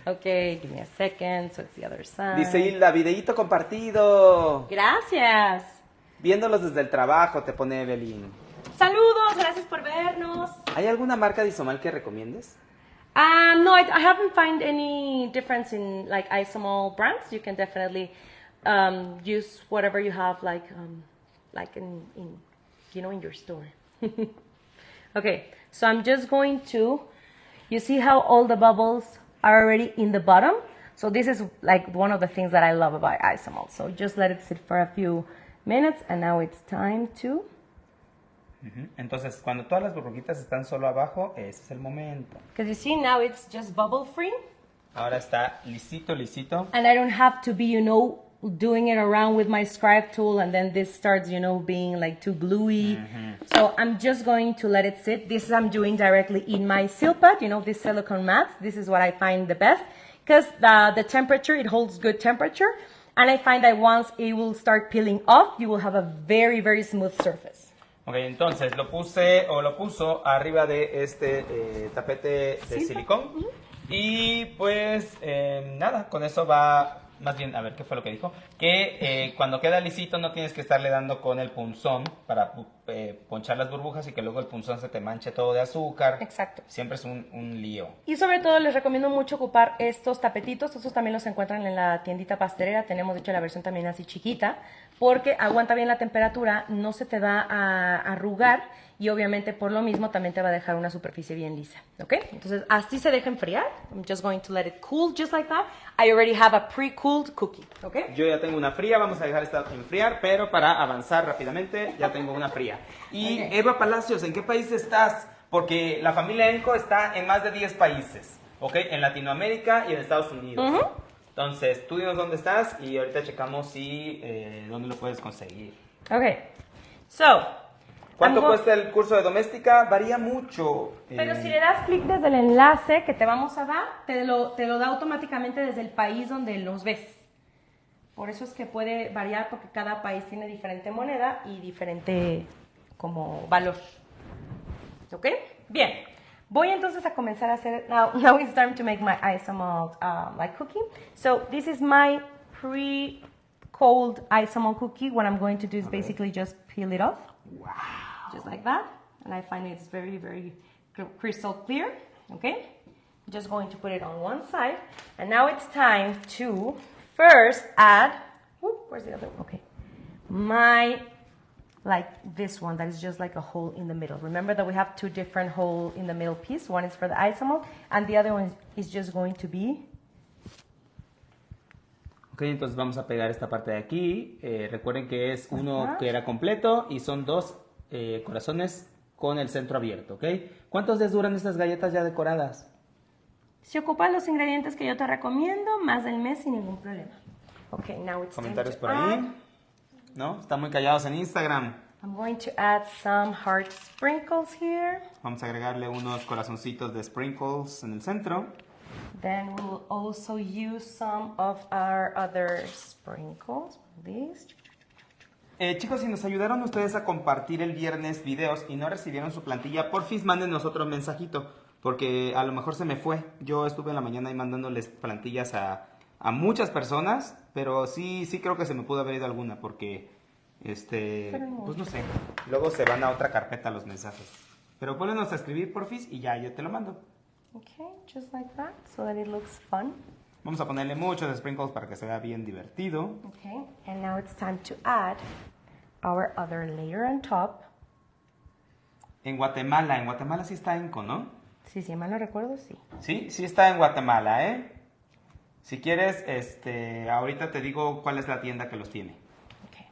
Okay, give me a second, so it's the other side. Dice Hilda, videíto compartido. Gracias. Viéndolos desde el trabajo, te pone Evelyn. Saludos, gracias por vernos. ¿Hay alguna marca de isomal que recomiendes? No, I haven't found any difference in like isomalt brands. You can definitely use whatever you have like in you know in your store. Okay, so I'm just going to, you see how all the bubbles are already in the bottom? So this is like one of the things that I love about isomalt. So just let it sit for a few minutes and now it's time to... Entonces, cuando todas las burbujitas están solo abajo, ese es el momento. Because you see now it's just bubble free. Ahora está lisito. And I don't have to be, you know, doing it around with my scribe tool and then this starts, you know, being like too gluey. So I'm just going to let it sit. This I'm doing directly in my seal pad, you know, these silicone mats. This is what I find the best because the temperature, it holds good temperature. And I find that once it will start peeling off, you will have a very, very smooth surface. Ok, entonces lo puso arriba de este tapete de silicón. Y pues nada, con eso va, más bien, a ver, ¿qué fue lo que dijo? Que cuando queda lisito no tienes que estarle dando con el punzón para ponchar las burbujas y que luego el punzón se te manche todo de azúcar. Exacto. Siempre es un lío. Y sobre todo les recomiendo mucho ocupar estos tapetitos. Estos también los encuentran en la tiendita pastelera. Tenemos, de hecho, la versión también así chiquita. Porque aguanta bien la temperatura, no se te va a arrugar y obviamente por lo mismo también te va a dejar una superficie bien lisa, ¿ok? Entonces así se deja enfriar. I'm just going to let it cool just like that. I already have a pre-cooled cookie, ¿ok? Yo ya tengo una fría, vamos a dejar esta enfriar, pero para avanzar rápidamente ya tengo una fría. Y Ok. Eva Palacios, ¿en qué país estás? Porque la familia Enco está en más de 10 países, ¿ok? En Latinoamérica y en Estados Unidos. Ujú. Entonces, tú dinos dónde estás y ahorita checamos si dónde lo puedes conseguir. Ok, so. ¿Cuánto I'm go- cuesta el curso de doméstica? Varía mucho. Pero si le das clic desde el enlace que te vamos a dar, te lo da automáticamente desde el país donde los ves. Por eso es que puede variar porque cada país tiene diferente moneda y diferente como valor. ¿Ok? Bien. Voy entonces a comenzar a hacer. Now it's time to make my isomalt like cookie. So this is my pre-cold isomalt cookie. What I'm going to do is basically just peel it off. Wow. Just like that, and I find it's very, very crystal clear, okay? Just going to put it on one side, and now it's time to first add, where's the other one? Okay, like this one that is just like a hole in the middle. Remember that we have two different hole in the middle piece. One is for the isomalt, and the other one is just going to be. Ok, entonces vamos a pegar esta parte de aquí. Recuerden que es uno que era completo y son dos corazones con el centro abierto, ¿ok? ¿Cuántos días duran estas galletas ya decoradas? Si ocupas los ingredientes que yo te recomiendo, más del mes sin ningún problema. Okay, now it's time ¿Comentarios to por add. ahí? ¿No? Están muy callados en Instagram. I'm going to add some heart sprinkles here. Vamos a agregarle unos corazoncitos de sprinkles en el centro. Then we'll also use some of our other sprinkles. These. Chicos, si nos ayudaron ustedes a compartir el viernes videos y no recibieron su plantilla, porfis mándenos otro mensajito, porque a lo mejor se me fue. Yo estuve en la mañana ahí mandándoles plantillas a muchas personas, pero sí creo que se me pudo haber ido alguna, porque, pues no sé, luego se van a otra carpeta los mensajes. Pero pónganos a escribir, porfis, y ya yo te lo mando. Okay, just like that, so that it looks fun. Vamos a ponerle muchos sprinkles para que se vea bien divertido. Okay, and now it's time to add our other layer on top. En Guatemala sí está Enco, ¿no? Sí, si mal no recuerdo, sí. Sí está en Guatemala, ¿eh? Si quieres, ahorita te digo cuál es la tienda que los tiene. Okay.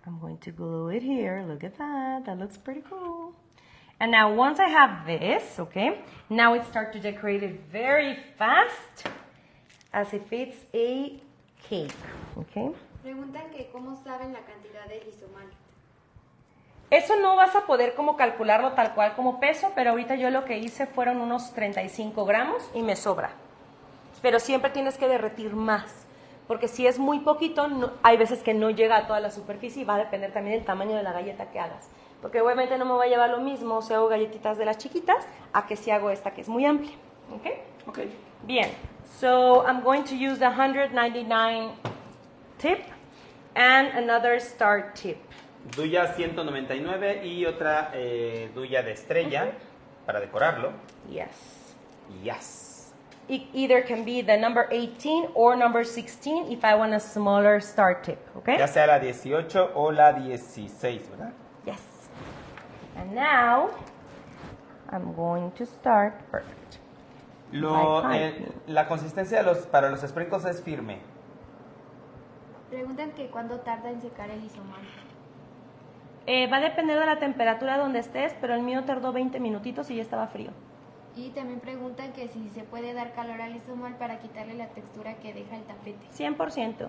I'm going to glue it here. Look at that. That looks pretty cool. And now once I have this, okay, now it starts to decorate it very fast as if it's a cake, okay? Preguntan que cómo saben la cantidad de lisomal. Eso no vas a poder como calcularlo tal cual como peso, pero ahorita yo lo que hice fueron unos 35 gramos y me sobra. Pero siempre tienes que derretir más, porque si es muy poquito, hay veces que no llega a toda la superficie y va a depender también del tamaño de la galleta que hagas. Porque obviamente no me va a llevar lo mismo si hago galletitas de las chiquitas a que si hago esta que es muy amplia. ¿Ok? Ok. Bien. So I'm going to use the 199 tip and another star tip. Duya 199 y otra duya de estrella para decorarlo. Yes. Yes. It either can be the number 18 or number 16 if I want a smaller star tip. Okay? Ya sea la 18 o la 16, ¿verdad? Yes. And now I'm going to start. Perfect. La consistencia para los sprinkles es firme. Preguntan que cuándo tarda en secar el lisomal. Va a depender de la temperatura donde estés, pero el mío tardó 20 minutitos y ya estaba frío. Y también preguntan que si se puede dar calor al lisomal para quitarle la textura que deja el tapete. 100%.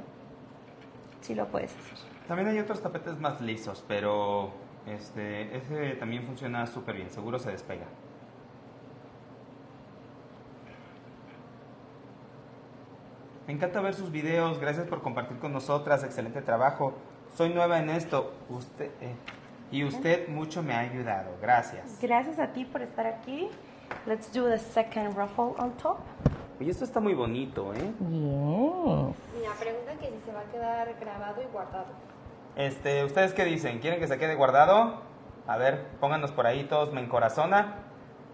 Sí lo puedes hacer. También hay otros tapetes más lisos, pero ese también funciona súper bien, seguro se despega. Me encanta ver sus videos, gracias por compartir con nosotras, excelente trabajo. Soy nueva en esto, usted mucho me ha ayudado, gracias. Gracias a ti por estar aquí. Let's do the second ruffle on top. Oye, esto está muy bonito, ¿eh? Yes. Mira, preguntan que si se va a quedar grabado y guardado. ¿Ustedes qué dicen? ¿Quieren que se quede guardado? A ver, pónganos por ahí todos me encorazona.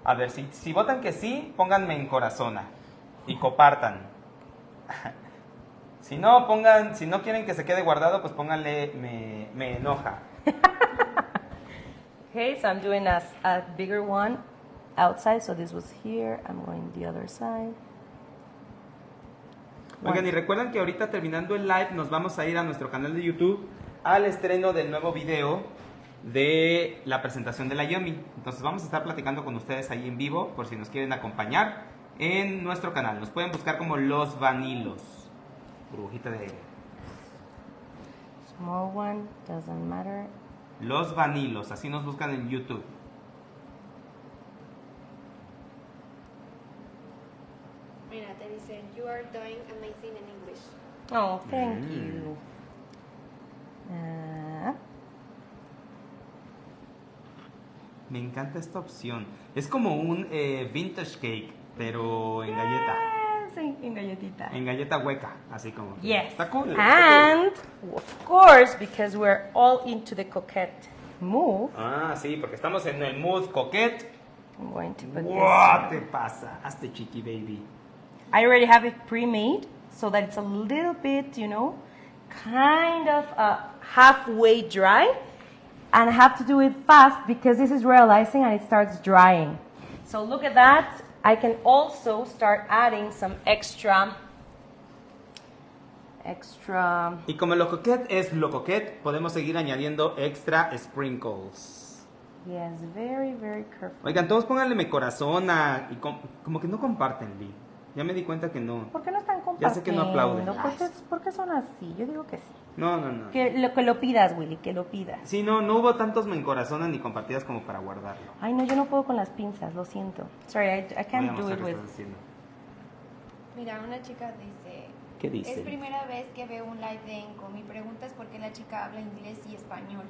A ver, si votan que sí, pónganme encorazona y compartan. Si no quieren que se quede guardado, pues pónganle me enoja. Okay, so I'm doing a bigger one outside. So this was here. I'm going the other side. Oigan, y recuerden que ahorita terminando el live nos vamos a ir a nuestro canal de YouTube al estreno del nuevo video de la presentación de la Yomi. Entonces vamos a estar platicando con ustedes ahí en vivo por si nos quieren acompañar en nuestro canal. Nos pueden buscar como Los Vanilos. Burbujita de aire. Small one, doesn't matter. Los Vanilos, así nos buscan en YouTube. Mira, te dicen, you are doing amazing in English. Oh, thank you. Me encanta esta opción. Es como un vintage cake, pero en galleta. Sí, en galletita. En galleta hueca, así como. Yes. Está cool. And, of course, because we're all into the coquette mood, Ah, sí, porque estamos en el mood coquette. I'm going to put What this. te pasa? Hazte chiqui, baby. I already have it pre-made, so that it's a little bit, kind of halfway dry. And I have to do it fast because this is realizing and it starts drying. So look at that. I can also start adding some extra. Y como lo coquette es lo coquette, podemos seguir añadiendo extra sprinkles. Yes, very, very careful. Oigan, todos pónganle mi corazón y como que no comparten, Lee. Ya me di cuenta que no. ¿Por qué no están compartiendo? Ya sé que no aplauden. ¿Por qué son así? Yo digo que sí. No. Que lo pidas, Willy, que lo pidas. Sí, no hubo tantos me encorazonan ni compartidas como para guardarlo. Ay, no, yo no puedo con las pinzas, lo siento. Sorry, I can't do it with... Mira, una chica dice, ¿Qué dice? es primera vez que veo un live de Enco. Mi pregunta es por qué la chica habla inglés y español.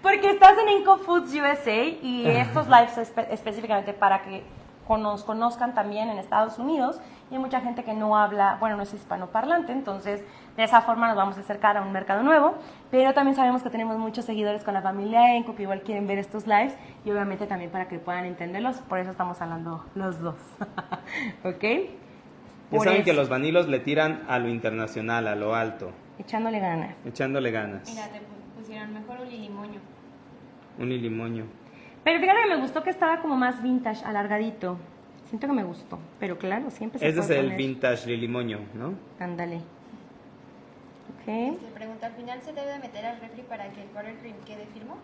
Porque estás en Inco Foods USA y estos lives específicamente para que nos conozcan también en Estados Unidos, y hay mucha gente que no habla, bueno, no es hispanoparlante, entonces de esa forma nos vamos a acercar a un mercado nuevo, pero también sabemos que tenemos muchos seguidores con la familia Enco que igual quieren ver estos lives, y obviamente también para que puedan entenderlos, por eso estamos hablando los dos. ¿Ok? Ya saben que los vanilos le tiran a lo internacional, a lo alto. Echándole ganas. Echándole ganas. Mira, te pusieron mejor un lilimoño. Un lilimoño. Pero fíjate que me gustó que estaba como más vintage, alargadito. Siento que me gustó, pero claro, siempre se Ese es puede el poner. vintage lilimoño, ¿no? Ándale. Ok. Se pregunta, ¿al final se debe meter al refri para que el buttercream quede firme?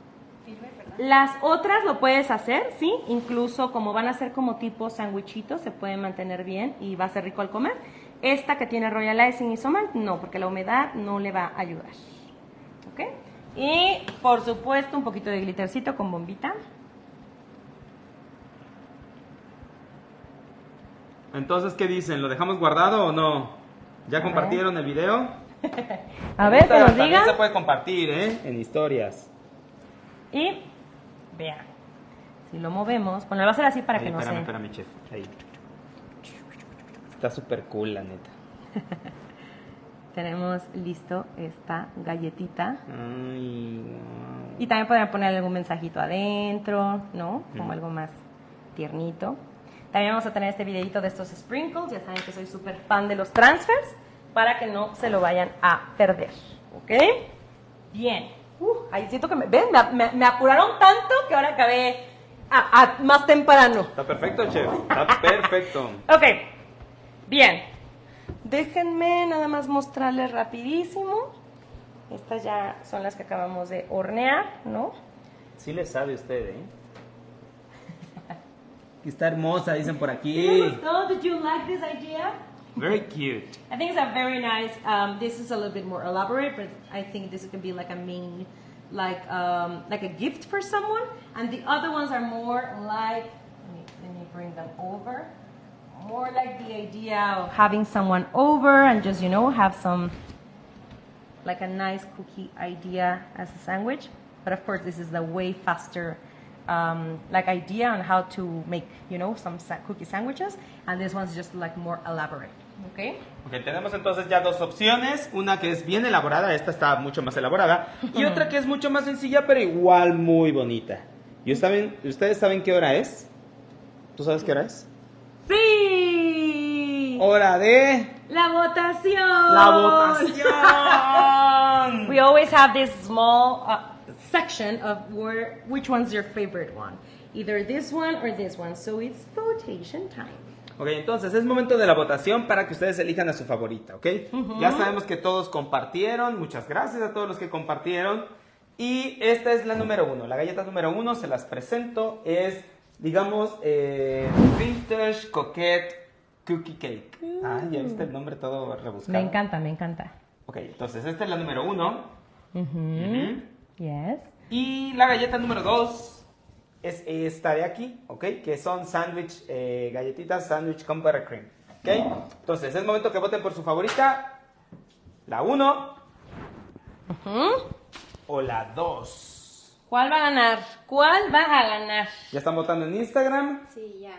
Perdón. Las otras lo puedes hacer, sí, incluso como van a ser como tipo sandwichitos, se pueden mantener bien y va a ser rico al comer. Esta que tiene royal icing y somalt, no, porque la humedad no le va a ayudar. ¿Ok? Y por supuesto un poquito de glittercito con bombita. Entonces, ¿qué dicen? ¿Lo dejamos guardado o no? ¿Ya compartieron el video? A ver, que nos También digan. se puede compartir, ¿eh? En historias. Y vean, si lo movemos, bueno, lo va a hacer así para Ahí, que no se... espérame, chef. Ahí. Está súper cool, la neta. Tenemos listo esta galletita. Ay, wow. Y también podrían poner algún mensajito adentro, ¿no? Como algo más tiernito. También vamos a tener este videito de estos sprinkles. Ya saben que soy súper fan de los transfers, para que no se lo vayan a perder. ¿Ok? Bien. Ahí siento que ¿ven? Me apuraron tanto que ahora acabé más temprano. Está perfecto, chef. Está perfecto. Ok. Bien. Déjenme nada más mostrarles rapidísimo. Estas ya son las que acabamos de hornear, ¿no? Sí le sabe usted, ¿eh? Está hermosa, dicen por aquí. Did you like this idea? Very cute. I think it's a very nice. This is a little bit more elaborate, but I think this can be like a main, like a gift for someone. And the other ones are more like. Let me bring them over. More like the idea of having someone over and just have some, like a nice cookie idea as a sandwich. But of course, this is the way faster. Idea on how to make, some cookie sandwiches, and this one's just like more elaborate, okay? Ok, tenemos entonces ya dos opciones, una que es bien elaborada, esta está mucho más elaborada, y otra que es mucho más sencilla, pero igual muy bonita. ¿Y ustedes saben qué hora es? ¿Tú sabes qué hora es? Sí. Hora de... La votación. La votación. We always have this small section of which one's your favorite one. Either this one or this one. So it's votation time. Ok, entonces es momento de la votación para que ustedes elijan a su favorita, ¿ok? Ya sabemos que todos compartieron. Muchas gracias a todos los que compartieron. Y esta es la número 1. La galleta número 1, se las presento. Es, digamos, Vintage Coquette Cookie Cake. Ah, ya viste el nombre todo rebuscado. Me encanta, me encanta. Ok, entonces esta es la número 1. Yes. Y la galleta número 2 es esta de aquí, ¿ok? Que son sándwich, galletitas sándwich con buttercream, ¿ok? Entonces es momento que voten por su favorita. La 1 o la 2. ¿Cuál va a ganar? ¿Cuál va a ganar? ¿Ya están votando en Instagram? Sí, ya.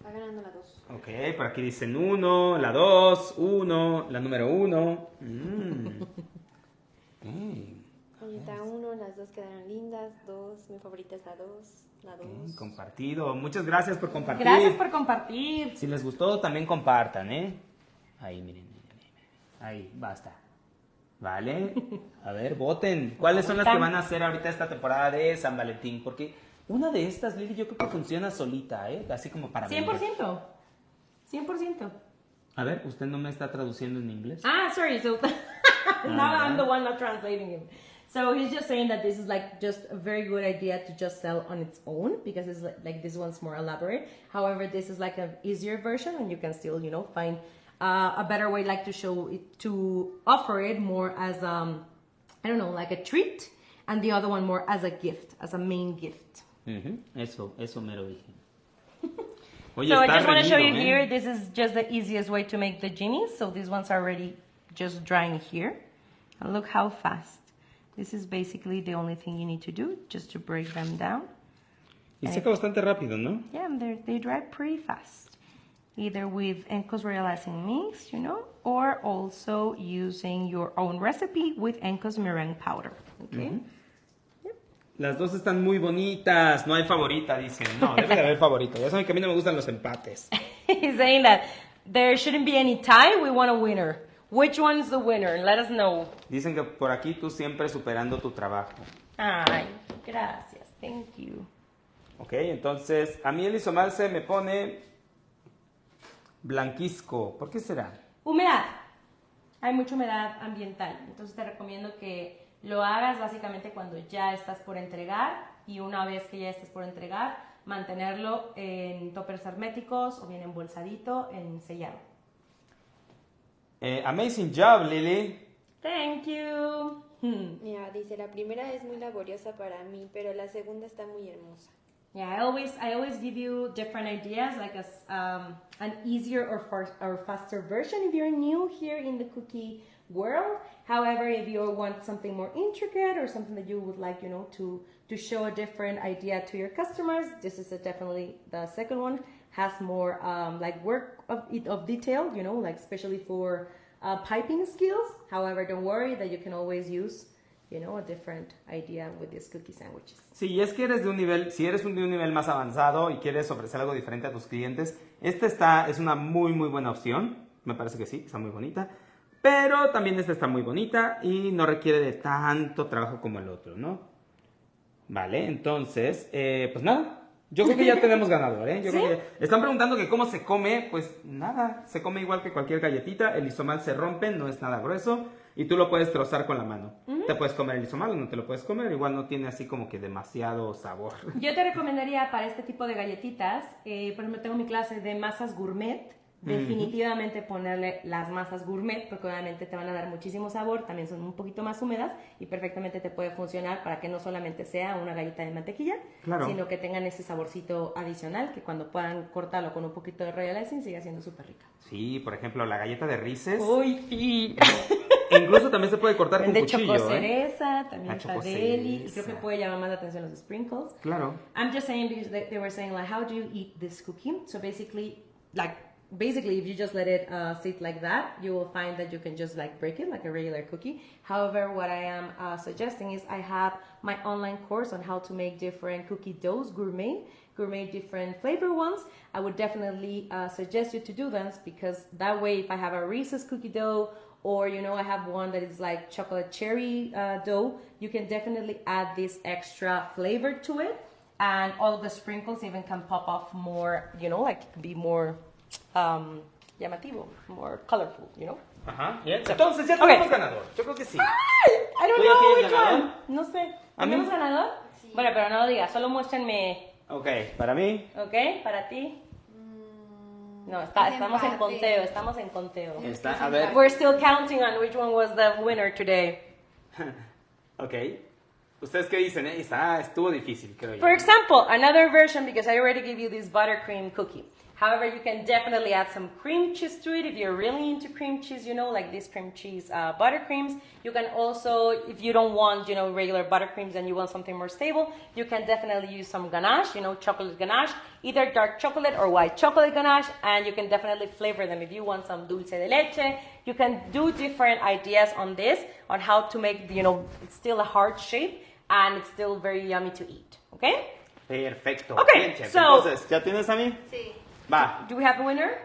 Va ganando la 2. Ok, por aquí dicen 1, la 2, 1, la número 1. Galleta 1, las 2 quedaron lindas. 2, mi favorita es la 2. La 2. Compartido. Muchas gracias por compartir. Gracias por compartir. Si les gustó, también compartan, ¿eh? Ahí, miren. Ahí, basta. ¿Vale? A ver, voten. ¿Cuáles son las que van a hacer ahorita esta temporada de San Valentín? Porque una de estas, Lili, yo creo que funciona solita, ¿eh? Así como para 100%. 100%. A ver, usted no me está traduciendo en inglés. Ah, sorry. So now I'm the one not translating him. So he's just saying that this is like just a very good idea to just sell on its own because it's like this one's more elaborate. However, this is like an easier version and you can still, you know, find a better way like to show it, to offer it more as, I don't know, like a treat and the other one more as a gift, as a main gift. Eso me lo dije. Oye, So I está just want to show you reñido, here, this is just the easiest way to make the genies. So these ones are already just drying here. And look how fast. This is basically the only thing you need to do, just to break them down. Y seca bastante rápido, ¿no? Yeah, and they dry pretty fast. Either with Enco's realizing mix, you know, or also using your own recipe with Enco's meringue powder. Okay. Las dos están muy bonitas. No hay favorita, dicen. No, debe de haber favorita. Ya saben que a mí no me gustan los empates. He's saying that there shouldn't be any tie, we want a winner. Which one's the winner? Let us know. Dicen que por aquí tú siempre superando tu trabajo. Ay, gracias. Thank you. Ok, entonces a mí el isomalce me pone blanquisco. ¿Por qué será? Humedad. Hay mucha humedad ambiental. Entonces te recomiendo que lo hagas básicamente cuando ya estás por entregar y una vez que ya estés por entregar, mantenerlo en toppers herméticos o bien embolsadito, en sellado. Amazing job, Lili. Thank you. Mira, dice, la primera es muy laboriosa para mí, pero la segunda está muy hermosa. Yeah, I always give you different ideas, like an easier or faster version if you're new here in the cookie world. However, if you want something more intricate or something that you would like, you know, to show a different idea to your customers, this is definitely the second one. Has more like work of detail, you know, like especially for piping skills. However, don't worry that you can always use, you know, a different idea with these cookie sandwiches. Sí, es que eres de un nivel, si eres de un nivel más avanzado y quieres ofrecer algo diferente a tus clientes, esta es una muy buena opción. Me parece que sí, está muy bonita. Pero también esta está muy bonita y no requiere de tanto trabajo como el otro, ¿no? Vale, entonces, pues nada. Yo creo que ya tenemos ganador, ¿eh? Yo creo que están preguntando que cómo se come, pues nada, se come igual que cualquier galletita, el isomal se rompe, no es nada grueso y tú lo puedes trozar con la mano. Te puedes comer el isomal o no te lo puedes comer, igual no tiene así como que demasiado sabor. Yo te recomendaría para este tipo de galletitas, por ejemplo, tengo mi clase de masas gourmet, definitivamente ponerle las masas gourmet porque obviamente te van a dar muchísimo sabor, también son un poquito más húmedas y perfectamente te puede funcionar para que no solamente sea una galleta de mantequilla, sino que tengan ese saborcito adicional que cuando puedan cortarlo con un poquito de royal icing sigue siendo súper rica. Sí, por ejemplo, la galleta de Reese's. Uy, sí. E incluso también se puede cortar con de cuchillo, chococereza, también está chococereza. deli, y creo que puede llamar más la atención los sprinkles. Claro. I'm just saying because they were saying like, how do you eat this cookie? So basically, like, basically, if you just let it sit like that, you will find that you can just like break it like a regular cookie. However, what I am suggesting is I have my online course on how to make different cookie doughs, gourmet different flavor ones. I would definitely suggest you to do them, because that way if I have a Reese's cookie dough, or I have one that is like chocolate cherry dough, you can definitely add this extra flavor to it, and all of the sprinkles even can pop off more, like it can be more llamativo, more colorful, Ajá, bien. Entonces ya tenemos ganador. Yo creo que sí. I don't ¿Tú ya know tienes which ganador? one. No sé. ¿A mí? ¿Tenemos ganador? Sí. Bueno, pero no lo digas, solo muéstrenme. Ok, para mí. Ok, para ti. No, estamos en conteo, Está, a ver. We're still counting on which one was the winner today. Ok. ¿Ustedes qué dicen? Estuvo difícil, creo yo. For example, another version, because I already gave you this buttercream cookie. However, you can definitely add some cream cheese to it if you're really into cream cheese, like this cream cheese buttercreams. You can also, if you don't want, regular buttercreams and you want something more stable, you can definitely use some ganache, chocolate ganache, either dark chocolate or white chocolate ganache, and you can definitely flavor them if you want some dulce de leche. You can do different ideas on this, on how to make, it's still a heart shape and it's still very yummy to eat, okay? Perfecto. Okay, Bien, chef. so- Entonces, ¿ya tienes a mí? Sí. Va. Do we have a winner?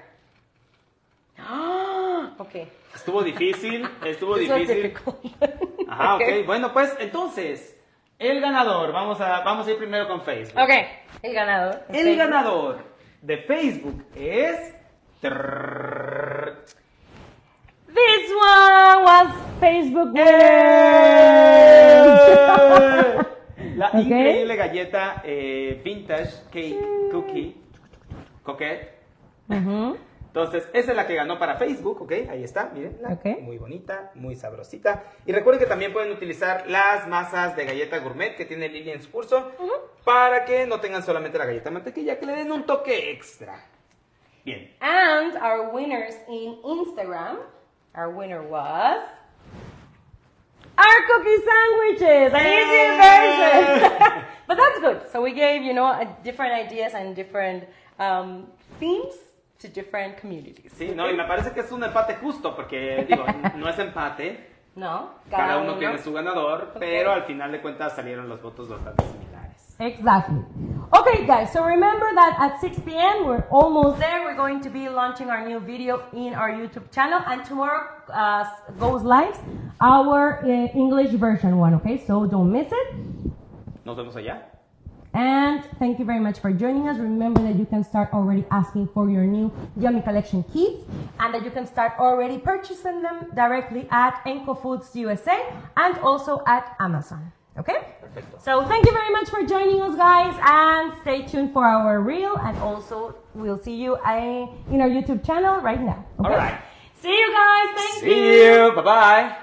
Okay. Estuvo difícil, estuvo This was difícil. difficult. Ajá, Okay. ok. Bueno, pues, entonces, el ganador. Vamos a ir primero con Facebook. Okay, el ganador. El ganador de Facebook es... This one was Facebook ¡Eh! La Ok. increíble galleta vintage cake cookie coquette. Entonces, esa es la que ganó para Facebook, ¿ok? Ahí está, miren. Ok. Muy bonita, muy sabrosita. Y recuerden que también pueden utilizar las masas de galleta gourmet que tiene Lili en su curso para que no tengan solamente la galleta de mantequilla, que le den un toque extra. Bien. And our winners in Instagram, our winner was our cookie sandwiches, an easier version. But that's good. So we gave, different ideas and different themes to different communities. Sí, no, y me parece que es un empate justo, porque, digo, no es empate. No, Cada uno tiene su ganador, Ok. pero al final de cuentas salieron los votos bastante similares. Exactly. Okay, guys, so remember that at 6 p.m. we're almost there. We're going to be launching our new video in our YouTube channel, and tomorrow goes live our English version one, okay? So don't miss it. Nos vemos allá. And thank you very much for joining us. Remember that you can start already asking for your new Yummy Collection kits, and that you can start already purchasing them directly at Enco Foods USA and also at Amazon. Okay? Perfecto. So thank you very much for joining us, guys, and stay tuned for our reel, and also we'll see you in our YouTube channel right now. Okay? All right. See you guys. Thank you. See you. Bye-bye.